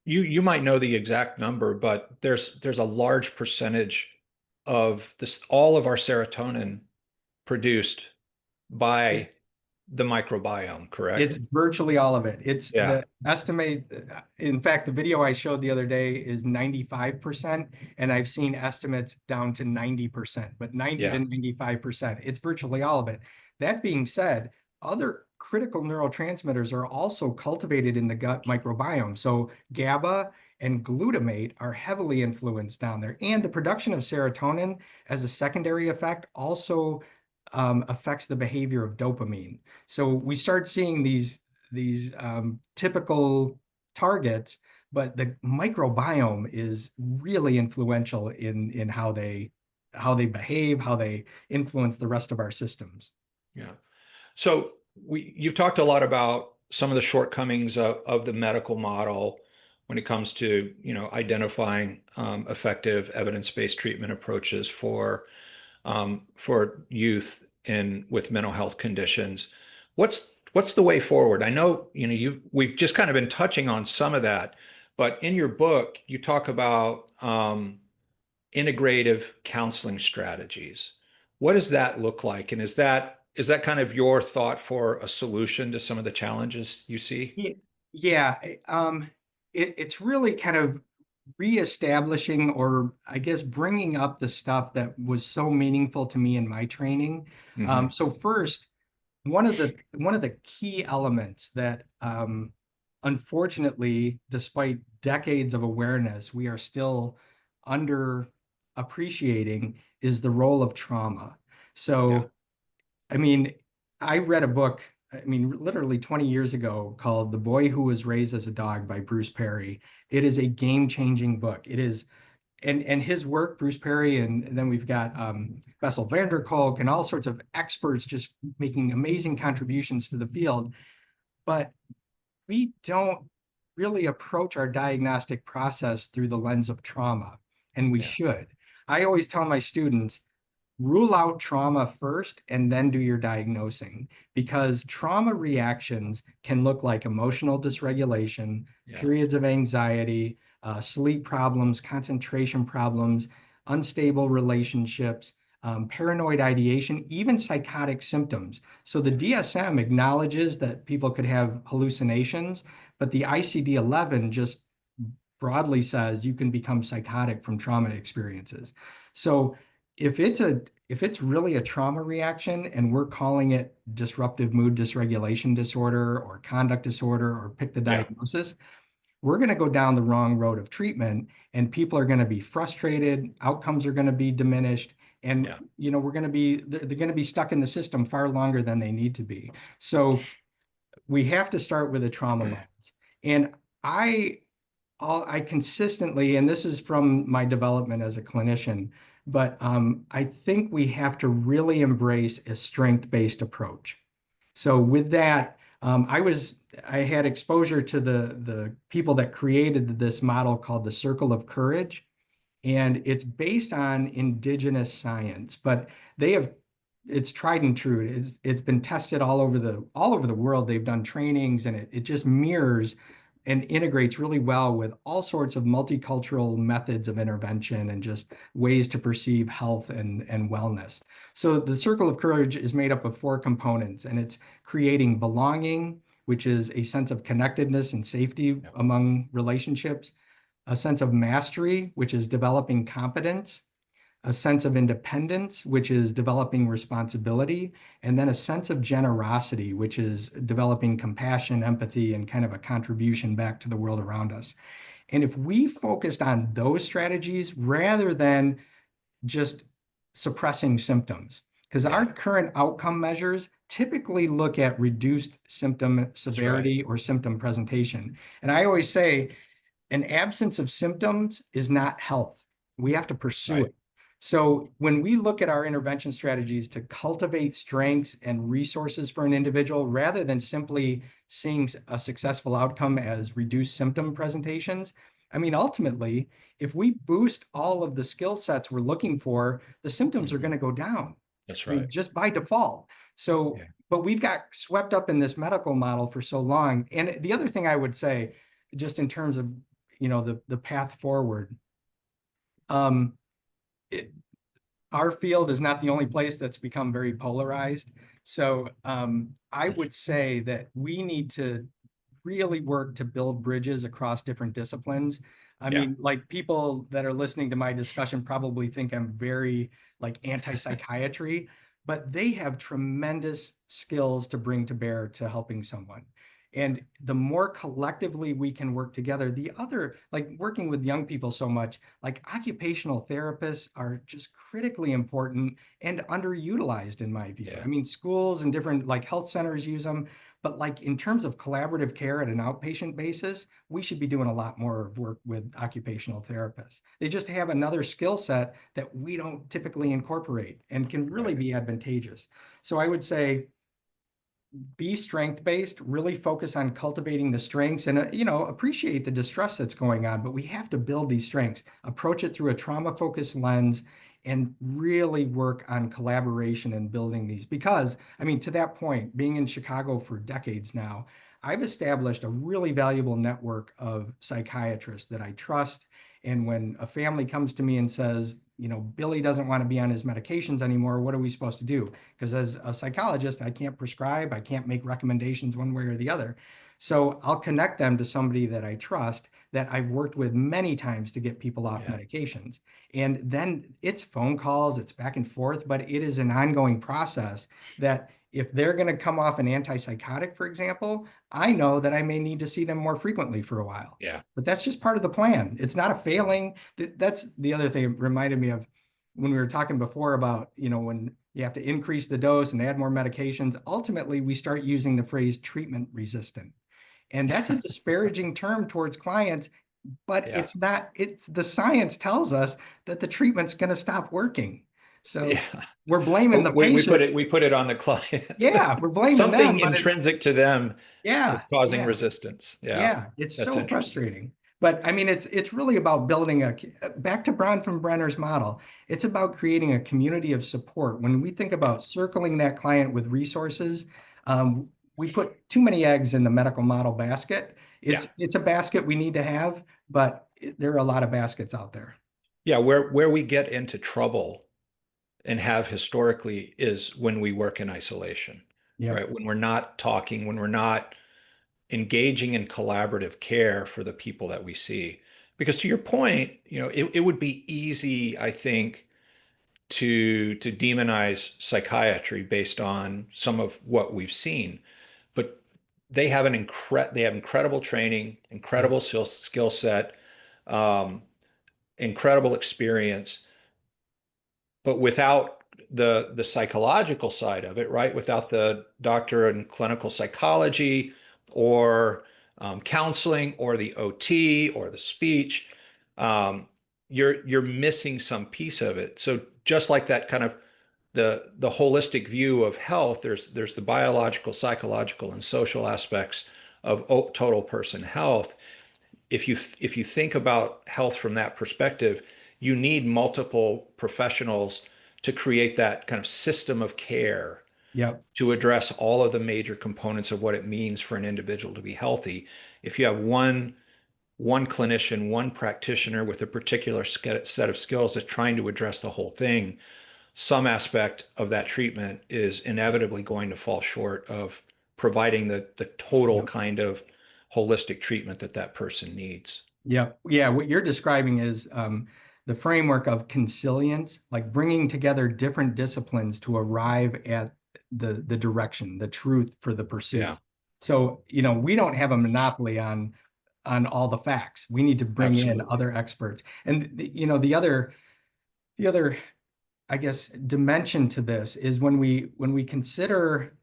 you might know the exact number, but there's a large percentage of this all of our serotonin produced by the microbiome, It's correct? virtually all of it. It's Yeah, the estimate. In fact, the video I showed the other day is 95%, and I've seen estimates down to 90%, but 90 to yeah, 95%. It's virtually all of it. That being said, other critical neurotransmitters are also cultivated in the gut microbiome. So GABA and glutamate are heavily influenced down there. And the production of serotonin as a secondary effect also affects the behavior of dopamine. So we start seeing these typical targets but the microbiome is really influential in how they behave, how they influence the rest of our systems. Yeah. So you've talked a lot about some of the shortcomings of the medical model when it comes to, identifying effective evidence-based treatment approaches for youth in with mental health conditions. What's the way forward? I know, we've just kind of been touching on some of that, but in your book, you talk about integrative counseling strategies. What does that look like? And is that kind of your thought for a solution to some of the challenges you see? Yeah, yeah. It's really kind of reestablishing, or I guess bringing up the stuff that was so meaningful to me in my training. Hmm. So first, one of the key elements that unfortunately, despite decades of awareness, we are still under appreciating is the role of trauma. Yeah. So, I mean, I read a book, I mean, literally 20 years ago called The Boy Who Was Raised as a Dog by Bruce Perry. It is a game-changing book. It is, and his work, Bruce Perry, and then we've got Bessel van der Kolk and all sorts of experts just making amazing contributions to the field. But we don't really approach our diagnostic process through the lens of trauma, and we Yeah. should. I always tell my students, rule out trauma first and then do your diagnosing, because trauma reactions can look like emotional dysregulation, Yeah. periods of anxiety, sleep problems, concentration problems, unstable relationships, paranoid ideation, even psychotic symptoms. So the DSM acknowledges that people could have hallucinations, but the ICD-11 just broadly says you can become psychotic from trauma experiences. So if it's really a trauma reaction and we're calling it disruptive mood dysregulation disorder or conduct disorder, or pick the Yeah. diagnosis, we're going to go down the wrong road of treatment, and people are going to be frustrated, outcomes are going to be diminished, and Yeah. they're going to be stuck in the system far longer than they need to be. So we have to start with a trauma lens. And I I consistently, and this is from my development as a clinician, but I think we have to really embrace a strength-based approach. So with that, I had exposure to the people that created this model called the Circle of Courage, and it's based on indigenous science, but they have it's tried and true. It's been tested all over the world. They've done trainings, and it just mirrors and integrates really well with all sorts of multicultural methods of intervention and just ways to perceive health and wellness. So the Circle of Courage is made up of four components, and it's creating belonging, which is a sense of connectedness and safety Yeah. among relationships, a sense of mastery, which is developing competence, a sense of independence, which is developing responsibility, and then a sense of generosity, which is developing compassion, empathy, and kind of a contribution back to the world around us. And if we focused on those strategies rather than just suppressing symptoms, because our Yeah. current outcome measures typically look at reduced symptom That's right. severity or symptom presentation. And I always say, an absence of symptoms is not health. We have to pursue Right. it. So when we look at our intervention strategies to cultivate strengths and resources for an individual, rather than simply seeing a successful outcome as reduced symptom presentations, I mean, ultimately, if we boost all of the skill sets we're looking for, the symptoms are Hmm. going to go down. That's I mean, right. just by default. So, Yeah. but we've got swept up in this medical model for so long. And the other thing I would say, just in terms of the path forward, um, it, our field is not the only place that's become very polarized. So I would say that we need to really work to build bridges across different disciplines. I Yeah. mean, like, people that are listening to my discussion probably think I'm very like anti-psychiatry, but they have tremendous skills to bring to bear to helping someone. And the more collectively we can work together, the other, like working with young people so much, like occupational therapists are just critically important and underutilized in my view. Yeah. I mean, schools and different like health centers use them, But like in terms of collaborative care at an outpatient basis, we should be doing a lot more work with occupational therapists. They just have another skill set that we don't typically incorporate and can really Right. be advantageous. So I would say be strength-based, really focus on cultivating the strengths and, appreciate the distress that's going on, but we have to build these strengths, approach it through a trauma-focused lens, and really work on collaboration and building these. Because, I mean, to that point, being in Chicago for decades now, I've established a really valuable network of psychiatrists that I trust. And when a family comes to me and says, Billy doesn't want to be on his medications anymore, what are we supposed to do? Because as a psychologist, I can't prescribe, I can't make recommendations one way or the other. So I'll connect them to somebody that I trust that I've worked with many times to get people off Yeah. medications. And then it's phone calls, it's back and forth, but it is an ongoing process that if they're going to come off an antipsychotic, for example, I know that I may need to see them more frequently for a while. Yeah. But that's just part of the plan. It's not a failing. That's the other thing it reminded me of when we were talking before about, when you have to increase the dose and add more medications. Ultimately, we start using the phrase treatment resistant. And that's a disparaging term towards clients, but Yeah. it's not, it's the science tells us that the treatment's going to stop working. So Yeah. we're blaming the We put patient. it on the client. Yeah, we're blaming them, Something but it's, intrinsic to them yeah, is causing yeah. resistance. Yeah. Yeah, it's That's so interesting. frustrating. But I mean, it's really about building back to Bron from Brenner's model. It's about creating a community of support. When we think Yeah. about circling that client with resources, we put too many eggs in the medical model basket. Yeah. It's a basket we need to have, but there are a lot of baskets out there. Yeah. Where we get into trouble and have historically is when we work in isolation, Yep. right? When we're not talking, when we're not engaging in collaborative care for the people that we see. Because to your point, it would be easy, I think, to demonize psychiatry based on some of what we've seen. But they have incredible training, Yep. incredible skill set, um, incredible experience, but without the psychological side of it, right? Without the doctor in clinical psychology or counseling or the OT or the speech, um, you're missing some piece of it. So just like that kind of the holistic view of health, there's the biological, psychological, and social aspects of total person health. If you think about health from that perspective, you need multiple professionals to create that kind of system of care Yep. to address all of the major components of what it means for an individual to be healthy. If you have one clinician, one practitioner with a particular set of skills that's trying to address the whole thing, some aspect of that treatment is inevitably going to fall short of providing the total Yep. kind of holistic treatment that that person needs. Yep. Yeah. What you're describing is the framework of consilience, like bringing together different disciplines to arrive at the direction, the truth for the pursuit. Yeah, So, we don't have a monopoly on all the facts. We need to bring in absolutely. other experts. And the other, I guess, dimension to this is when we consider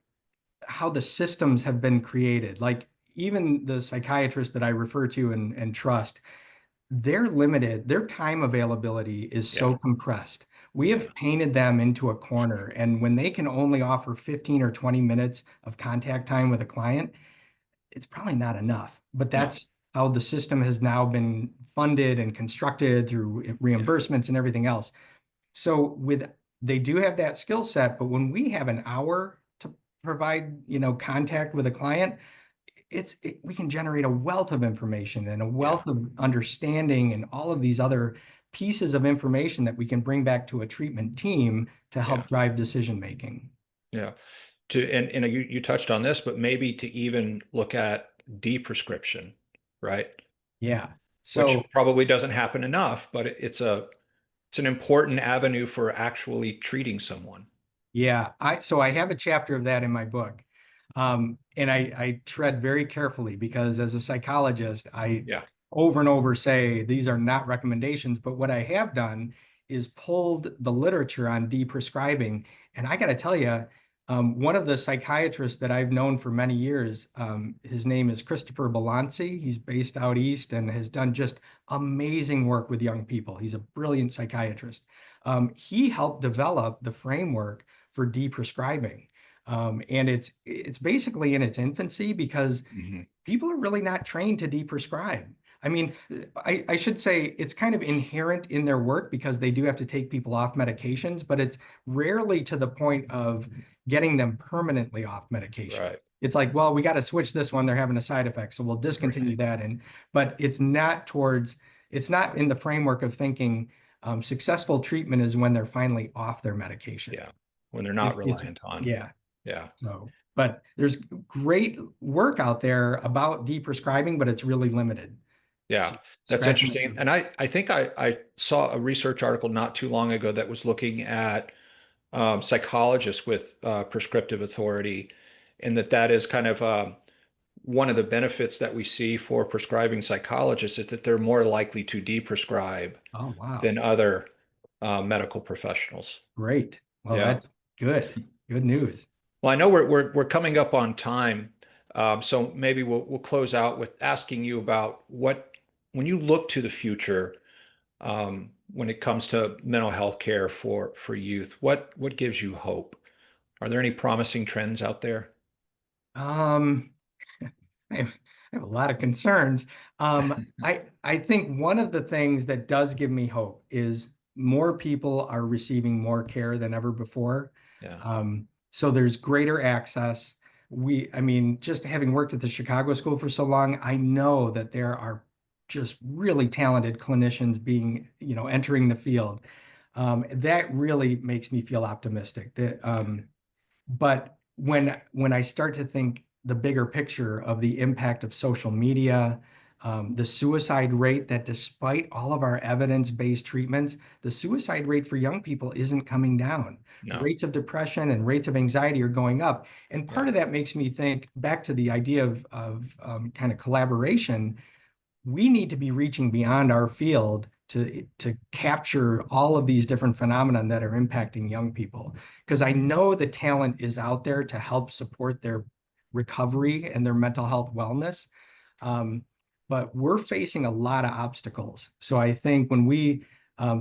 how the systems have been created, like even the psychiatrists that I refer to and trust, they're limited. Their time availability is Yeah, so compressed. We yeah, have painted them into a corner. And when they can only offer 15 or 20 minutes of contact time with a client, it's probably not enough. But no, that's how the system has now been funded and constructed through yeah, reimbursements and everything else. So they do have that skill set, but when we have an hour to provide, contact with a client, we can generate a wealth of information and a yeah, wealth of understanding and all of these other pieces of information that we can bring back to a treatment team to yeah, help drive decision making. yeah. And you touched on this, but maybe to even look at deprescription, right? Yeah. Which So probably doesn't happen enough, but it's an important avenue for actually treating someone. yeah, I have a chapter of that in my book. And I tread very carefully because as a psychologist, I Yeah, over and over say these are not recommendations. But what I have done is pulled the literature on deprescribing. And I got to tell you, One of the psychiatrists that I've known for many years, his name is Christopher Balanci. He's based out east and has done just amazing work with young people. He's a brilliant psychiatrist. He helped develop the framework for deprescribing. And it's basically in its infancy because Mhm. people are really not trained to deprescribe. I mean, I should say it's kind of inherent in their work because they do have to take people off medications, but it's rarely to the point of getting them permanently off medication. Right. It's like, well, we got to switch this one. They're having a side effect, so we'll discontinue that. But it's not in the framework of thinking successful treatment is when they're finally off their medication. Yeah. When they're not It's reliant on. yeah. Yeah. So, but there's great work out there about deprescribing, but it's really limited. Yeah, that's Scratching the interesting. And surface. I think I saw a research article not too long ago that was looking at psychologists with prescriptive authority, and that is kind of one of the benefits that we see for prescribing psychologists is that they're more likely to deprescribe Oh, wow. than other medical professionals. Great. Well, Yeah. that's good. Good news. Well, I know we're coming up on time, so maybe we'll close out with asking you about when you look to the future, when it comes to mental health care for youth, what gives you hope? Are there any promising trends out there? Um, I have a lot of concerns. I think one of the things that does give me hope is more people are receiving more care than ever before. Yeah, So there's greater access. I mean, just having worked at the Chicago School for so long, I know that there are just really talented clinicians entering the field. That really makes me feel optimistic. But when I start to think the bigger picture of the impact of social media, the suicide rate, that despite all of our evidence-based treatments, the suicide rate for young people isn't coming down. no, Rates of depression and rates of anxiety are going up. And part yeah, of that makes me think back to the idea kind of collaboration. We need to be reaching beyond our field to capture all of these different phenomena that are impacting young people. Because I know the talent is out there to help support their recovery and their mental health wellness. Um, but we're facing a lot of obstacles. So I think when we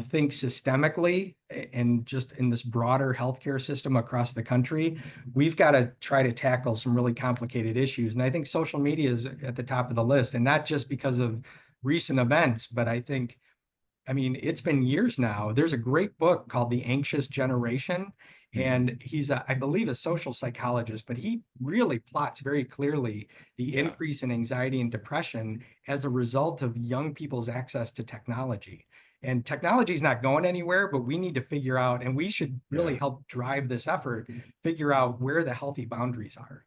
think systemically and just in this broader healthcare system across the country, we've got to try to tackle some really complicated issues. And I think social media is at the top of the list, and not just because of recent events, but I mean, it's been years now. There's a great book called The Anxious Generation, mhm, and he's, I believe, a social psychologist, but he really plots very clearly the yeah, increase in anxiety and depression as a result of young people's access to technology. And technology is not going anywhere, but we need to figure out, and we should really yeah, help drive this effort, figure out where the healthy boundaries are.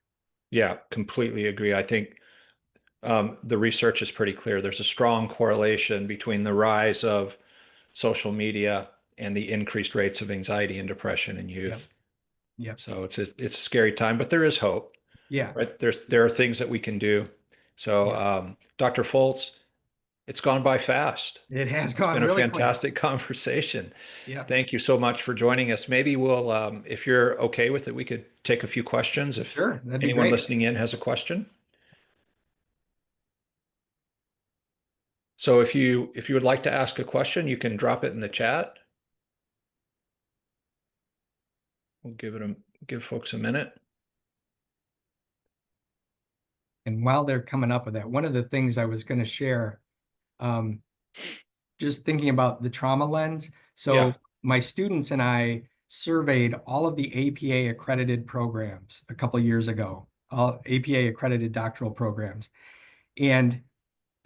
yeah. Completely agree. I think the research is pretty clear. There's a strong correlation between the rise of social media and the increased rates of anxiety and depression in Yep. youth. Yep. So it's a scary time, but there is hope, Yeah. right? There are things that we can do. So, Yeah. Dr. Foltz, it's gone by fast. It has It's gone been a really quick. fantastic conversation. Yep. Thank you so much for joining us. Maybe we'll, if you're okay with it, we could take a few questions if Sure. That'd be anyone great. listening in has a question. So if you would like to ask a question, you can drop it in the chat. We'll give folks a minute. And while they're coming up with that, one of the things I was going to share, um, just thinking about the trauma lens. Yeah, So my students and I surveyed all of the APA accredited programs a couple of years ago, all APA accredited doctoral programs. And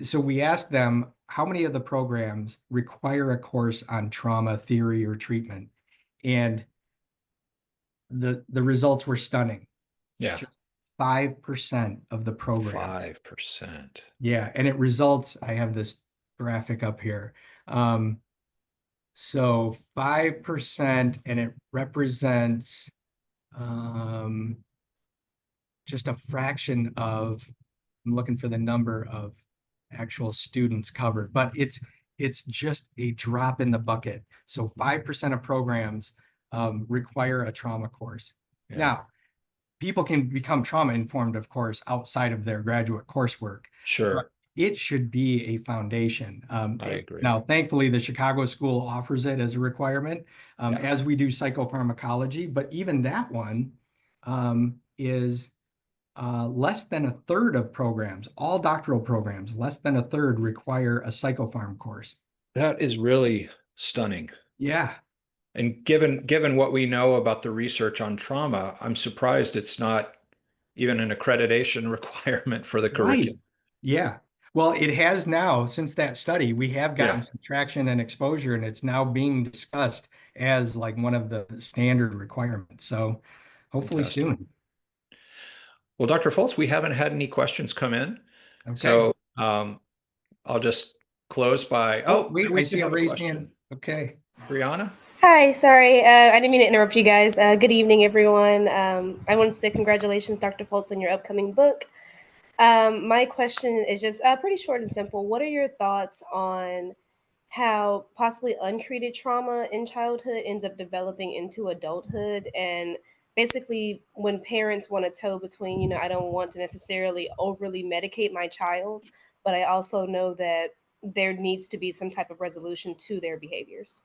so we asked them how many of the programs require a course on trauma theory or treatment. And the results were stunning. yeah, Just 5% of the programs. 5%. Yeah, and it results, I have this graphic up here. So 5%, and it represents um, just a fraction of, I'm looking for the number of actual students covered, but it's just a drop in the bucket. So 5% of programs require a trauma course. Yeah, Now, people can become trauma informed, of course, outside of their graduate coursework, but Sure. it should be a foundation. I agree. Now, thankfully, the Chicago school offers it as a requirement, Yeah. as we do psychopharmacology, but even that one is less than a third of programs, all doctoral programs, less than a third require a psychopharm course. That is really stunning. Yeah, And given what we know about the research on trauma, I'm surprised it's not even an accreditation requirement for the right. curriculum. Yeah. Well, it has now, since that study, we have Yeah, gotten some traction and exposure, and it's now being discussed as like one of the standard requirements. So hopefully fantastic. soon. Well, Dr. Foltz, we haven't had any questions come in. Okay. So I'll just close by, Oh, oh, wait, I we do see a have a raised hand. question. Okay. Brianna? Hi, sorry. I didn't mean to interrupt you guys. Good evening, everyone. I want to say congratulations, Dr. Foltz, on your upcoming book. My question is just pretty short and simple. What are your thoughts on how possibly untreated trauma in childhood ends up developing into adulthood? And basically, when parents want to toe between, I don't want to necessarily overly medicate my child, but I also know that there needs to be some type of resolution to their behaviors.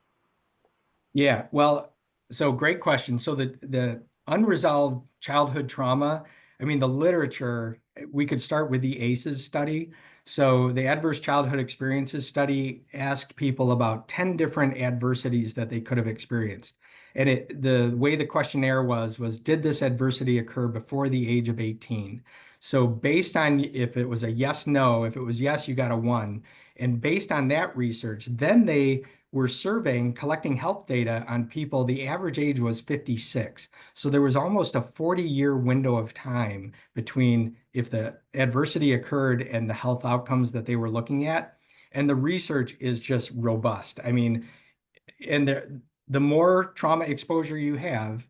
Yeah, well, so great question. So the unresolved childhood trauma, I mean, the literature, we could start with the ACEs study. So the Adverse Childhood Experiences study asked people about 10 different adversities that they could have experienced. And the way the questionnaire was did this adversity occur before the age of 18? So based on if it was a yes, no, if it was yes, you got a one. And based on that research, then they were surveying, collecting health data on people. The average age was 56. So there was almost a 40-year window of time between if the adversity occurred and the health outcomes that they were looking at. And the research is just robust. I mean, and the more trauma exposure you have,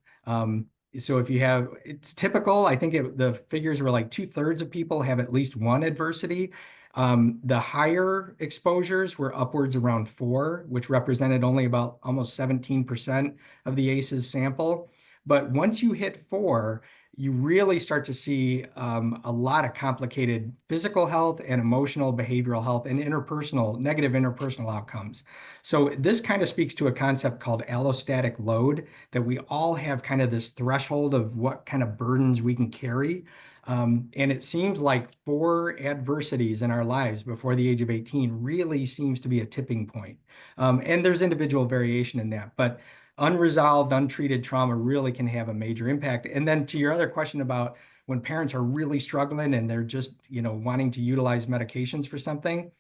so if you have, it's typical, I think the figures were like 2/3 of people have at least one adversity. The higher exposures were upwards around 4, which represented only about almost 17% of the ACEs sample. But once you hit 4, you really start to see a lot of complicated physical health and emotional behavioral health and negative interpersonal outcomes. So this kind of speaks to a concept called allostatic load, that we all have kind of this threshold of what kind of burdens we can carry. And it seems like 4 adversities in our lives before the age of 18 really seems to be a tipping point. And there's individual variation in that, but unresolved, untreated trauma really can have a major impact. And then to your other question about when parents are really struggling and they're just, wanting to utilize medications for something,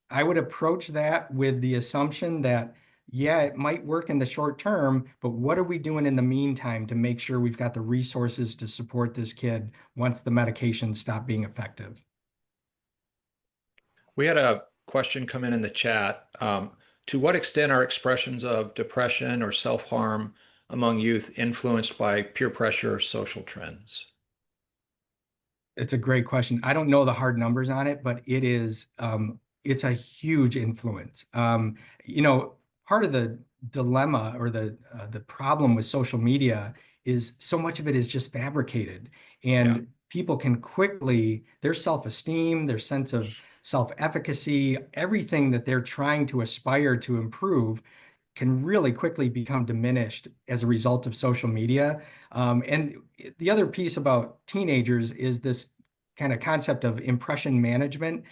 I would approach that with the assumption that, yeah, it might work in the short term, but what are we doing in the meantime to make sure we've got the resources to support this kid once the medications stop being effective? We had a question come in the chat. To what extent are expressions of depression or self-harm among youth influenced by peer pressure or social trends? It's a great question. I don't know the hard numbers on it, but it's a huge influence. Part of the dilemma or the problem with social media is so much of it is just fabricated, Yeah. and people can quickly, their self-esteem, their sense of self-efficacy, everything that they're trying to aspire to improve can really quickly become diminished as a result of social media. And the other piece about teenagers is this kind of concept of impression management.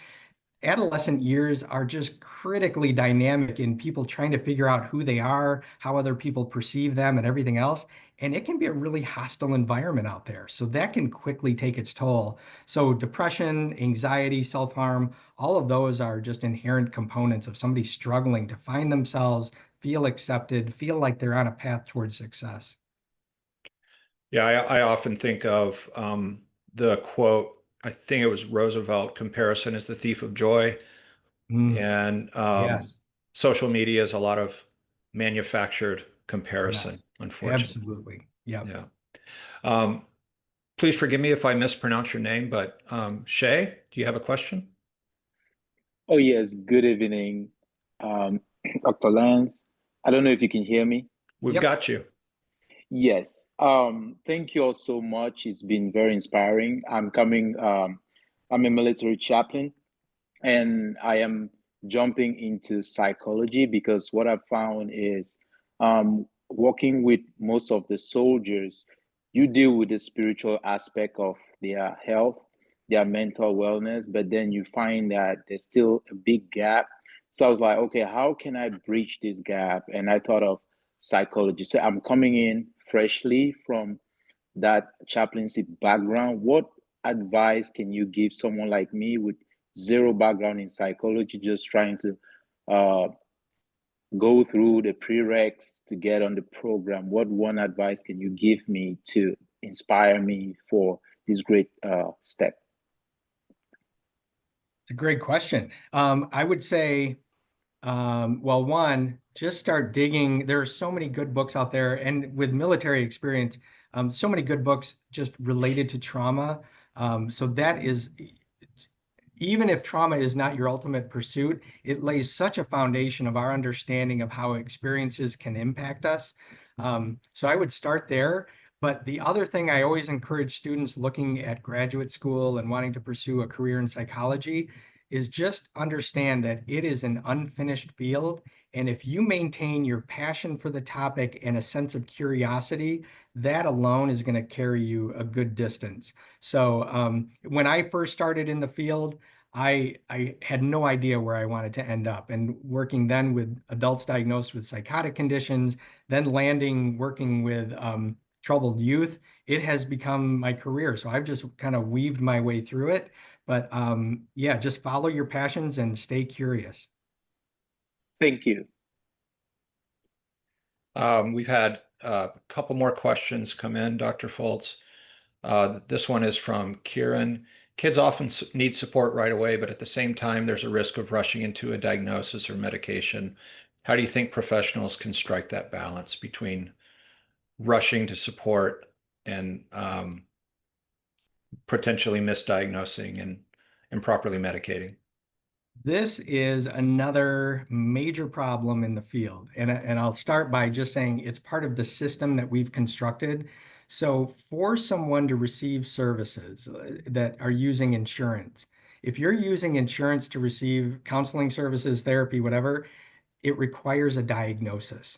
Adolescent years are just critically dynamic in people trying to figure out who they are, how other people perceive them, and everything else. And it can be a really hostile environment out there. So that can quickly take its toll. So depression, anxiety, self-harm, all of those are just inherent components of somebody struggling to find themselves, feel accepted, feel like they're on a path towards success. Yeah, I often think of the quote, I think it was Roosevelt, comparison is the thief of joy. Mm, And yes, social media is a lot of manufactured yes, comparison, unfortunately. absolutely. Yep. Yeah. Um, please forgive me if I mispronounce your name, but Shay, do you have a question? Oh, yes. Good evening, um, Dr. Lance. I don't know if you can hear me. We've Yep. got you. Yes. Thank you all so much. It's been very inspiring. I'm a military chaplain, and I am jumping into psychology because what I've found is working with most of the soldiers, you deal with the spiritual aspect of their health, their mental wellness, but then you find that there's still a big gap. So I was like, okay, how can I bridge this gap? And I thought of psychology. So I'm coming in freshly from that chaplaincy background. What advice can you give someone like me with zero background in psychology, just trying to uh, go through the prereqs to get on the program? What one advice can you give me to inspire me for this great step? It's a great question. I would say, well, one, just start digging. There are so many good books out there, and with military experience, so many good books just related to trauma. So that is, even if trauma is not your ultimate pursuit, it lays such a foundation of our understanding of how experiences can impact us. So I would start there. But the other thing I always encourage students looking at graduate school and wanting to pursue a career in psychology is just understand that it is an unfinished field. And if you maintain your passion for the topic and a sense of curiosity, that alone is going to carry you a good distance. So when I first started in the field, I had no idea where I wanted to end up. And working then with adults diagnosed with psychotic conditions, then landing working with troubled youth, it has become my career. So I've just kind of weaved my way through it. But yeah, just follow your passions and stay curious. Thank you. We've had a couple more questions come in, Dr. Foltz. This one is from Kieran. Kids often need support right away, but at the same time, there's a risk of rushing into a diagnosis or medication. How do you think professionals can strike that balance between rushing to support and potentially misdiagnosing and improperly medicating? This is another major problem in the field. And I'll start by just saying it's part of the system that we've constructed. So for someone to receive services that are using insurance, if you're using insurance to receive counseling services, therapy, whatever, it requires a diagnosis.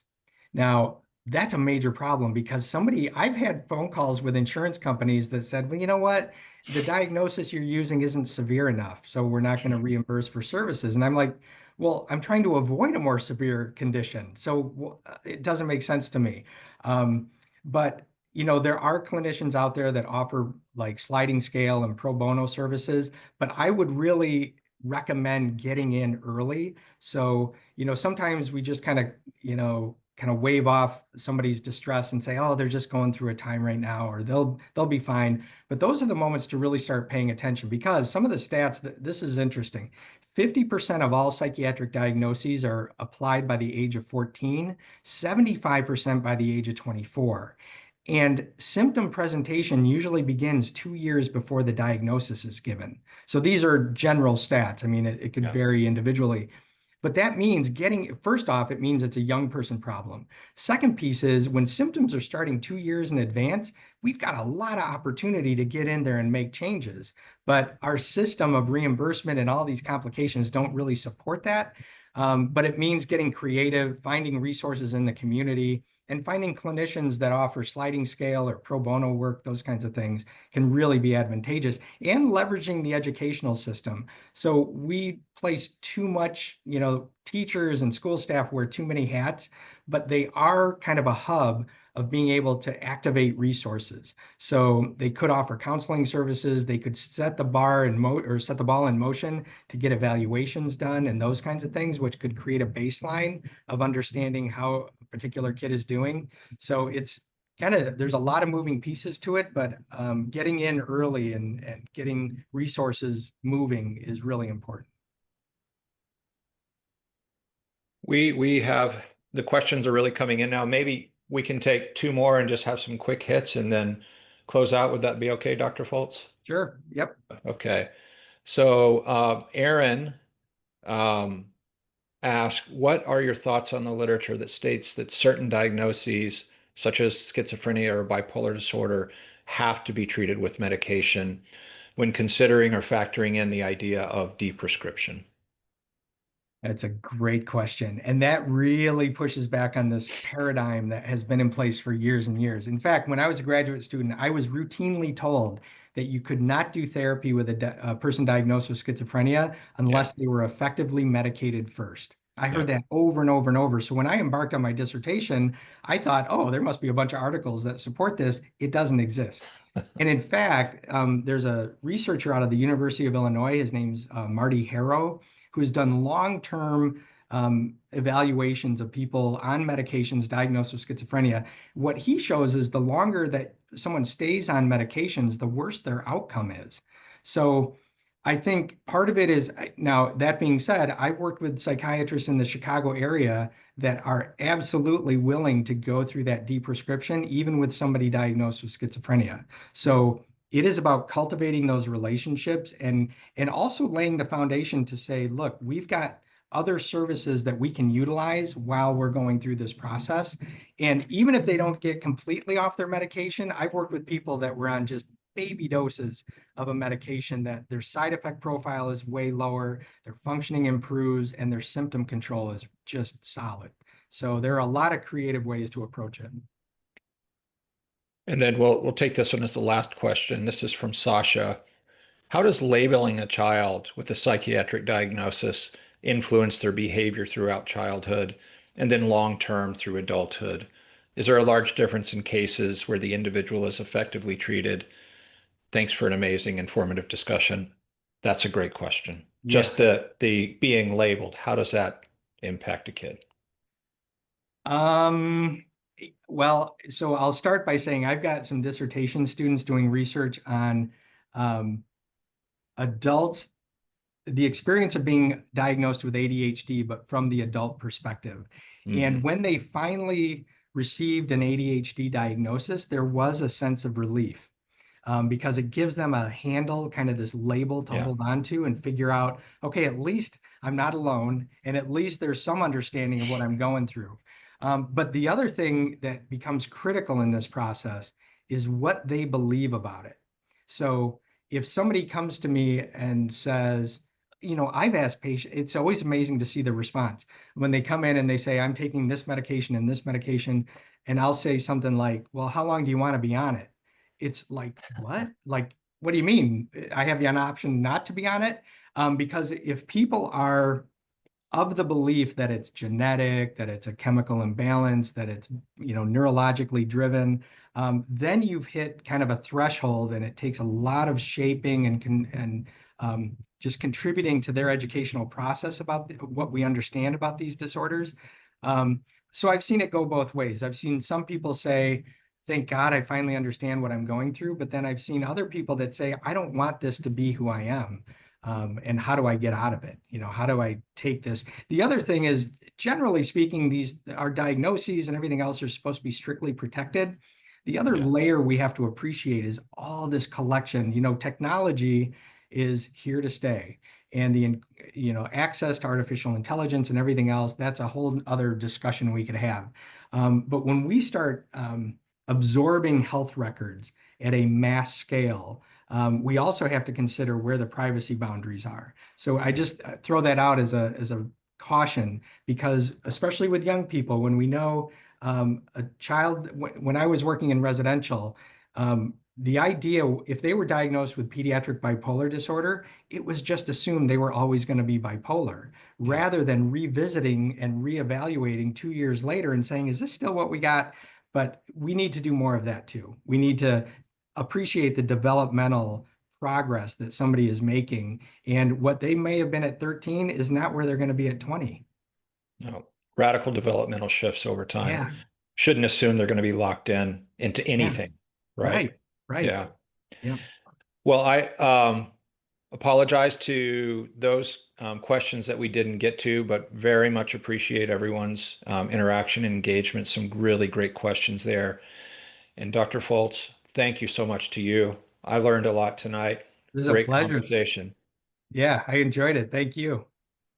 Now, that's a major problem because I've had phone calls with insurance companies that said, well, you know what? The diagnosis you're using isn't severe enough, so we're not going to reimburse for services. And I'm like, well, I'm trying to avoid a more severe condition. So it doesn't make sense to me. But there are clinicians out there that offer like sliding scale and pro bono services, but I would really recommend getting in early. So, sometimes we just kind of wave off somebody's distress and say, oh, they're just going through a time right now, or they'll be fine. But those are the moments to really start paying attention, because some of the stats, this is interesting. 50% of all psychiatric diagnoses are applied by the age of 14, 75% by the age of 24. And symptom presentation usually begins 2 years before the diagnosis is given. So these are general stats. I mean, it could vary individually. But that means first off, it means it's a young person problem. Second piece is when symptoms are starting 2 years in advance, we've got a lot of opportunity to get in there and make changes. But our system of reimbursement and all these complications don't really support that. But it means getting creative, finding resources in the community, and finding clinicians that offer sliding scale or pro bono work, those kinds of things can really be advantageous, and leveraging the educational system. So we place too much, teachers and school staff wear too many hats, but they are kind of a hub of being able to activate resources. So they could offer counseling services, they could set the bar or set the ball in motion to get evaluations done and those kinds of things, which could create a baseline of understanding how a particular kid is doing. So it's there's a lot of moving pieces to it, but getting in early and getting resources moving is really important. We have the questions are really coming in now. Maybe we can take two more and just have some quick hits and then close out. Would that be okay, Dr. Foltz? Sure. Yep. Okay. So Aaron asked, what are your thoughts on the literature that states that certain diagnoses, such as schizophrenia or bipolar disorder, have to be treated with medication when considering or factoring in the idea of deprescription? That's a great question. And that really pushes back on this paradigm that has been in place for years and years. In fact, when I was a graduate student, I was routinely told that you could not do therapy with a person diagnosed with schizophrenia unless they were effectively medicated first. I heard that over and over and over. So when I embarked on my dissertation, I thought, oh, there must be a bunch of articles that support this. It doesn't exist. And in fact, there's a researcher out of the University of Illinois. His name's Marty Harrow, who's done long-term evaluations of people on medications diagnosed with schizophrenia. What he shows is the longer that someone stays on medications, the worse their outcome is. So I think part of it is, now that being said, I've worked with psychiatrists in the Chicago area that are absolutely willing to go through that deprescription, even with somebody diagnosed with schizophrenia. So it is about cultivating those relationships and also laying the foundation to say, look, we've got other services that we can utilize while we're going through this process. And even if they don't get completely off their medication, I've worked with people that were on just baby doses of a medication that their side effect profile is way lower, their functioning improves, and their symptom control is just solid. So there are a lot of creative ways to approach it. And then we'll take this one as the last question. This is from Sasha. How does labeling a child with a psychiatric diagnosis influence their behavior throughout childhood and then long-term through adulthood? Is there a large difference in cases where the individual is effectively treated? Thanks for an amazing, informative discussion. That's a great question. Yeah. Just the being labeled, how does that impact a kid? Well, so I'll start by saying I've got some dissertation students doing research on adults, the experience of being diagnosed with ADHD, but from the adult perspective. And when they finally received an ADHD diagnosis, there was a sense of relief because it gives them a handle, kind of this label to hold on to and figure out, okay, at least I'm not alone, and at least there's some understanding of what I'm going through. But the other thing that becomes critical in this process is what they believe about it. So if somebody comes to me and says, you know, I've asked patients, it's always amazing to see the response when they come in and they say, I'm taking this medication and this medication. And I'll say something like, well, how long do you want to be on it? It's like, what? Like, what do you mean? I have the option not to be on it? Because if people are of the belief that it's genetic, that it's a chemical imbalance, that it's, you know, neurologically driven, then you've hit kind of a threshold, and it takes a lot of shaping and just contributing to their educational process about what we understand about these disorders. So I've seen it go both ways. I've seen some people say, thank God I finally understand what I'm going through. But then I've seen other people that say, I don't want this to be who I am. And how do I get out of it? You know, how do I take this? The other thing is, generally speaking, our diagnoses and everything else are supposed to be strictly protected. The other layer we have to appreciate is all this collection. You know, technology is here to stay. And the, you know, access to artificial intelligence and everything else, that's a whole other discussion we could have. But when we start absorbing health records at a mass scale, we also have to consider where the privacy boundaries are. So I just throw that out as a caution, because especially with young people, when we know a child, when I was working in residential, the idea, if they were diagnosed with pediatric bipolar disorder, it was just assumed they were always going to be bipolar, rather than revisiting and reevaluating 2 years later and saying, is this still what we got? But we need to do more of that too. We need to appreciate the developmental progress that somebody is making, and what they may have been at 13 is not where they're going to be at 20. No, radical developmental shifts over time. Yeah. Shouldn't assume they're going to be locked into anything. Right. Right. Yeah. Well, I apologize to those questions that we didn't get to, but very much appreciate everyone's interaction and engagement. Some really great questions there. And Dr. Foltz, thank you so much to you. I learned a lot tonight. This is a Great pleasure. conversation. Yeah, I enjoyed it. Thank you.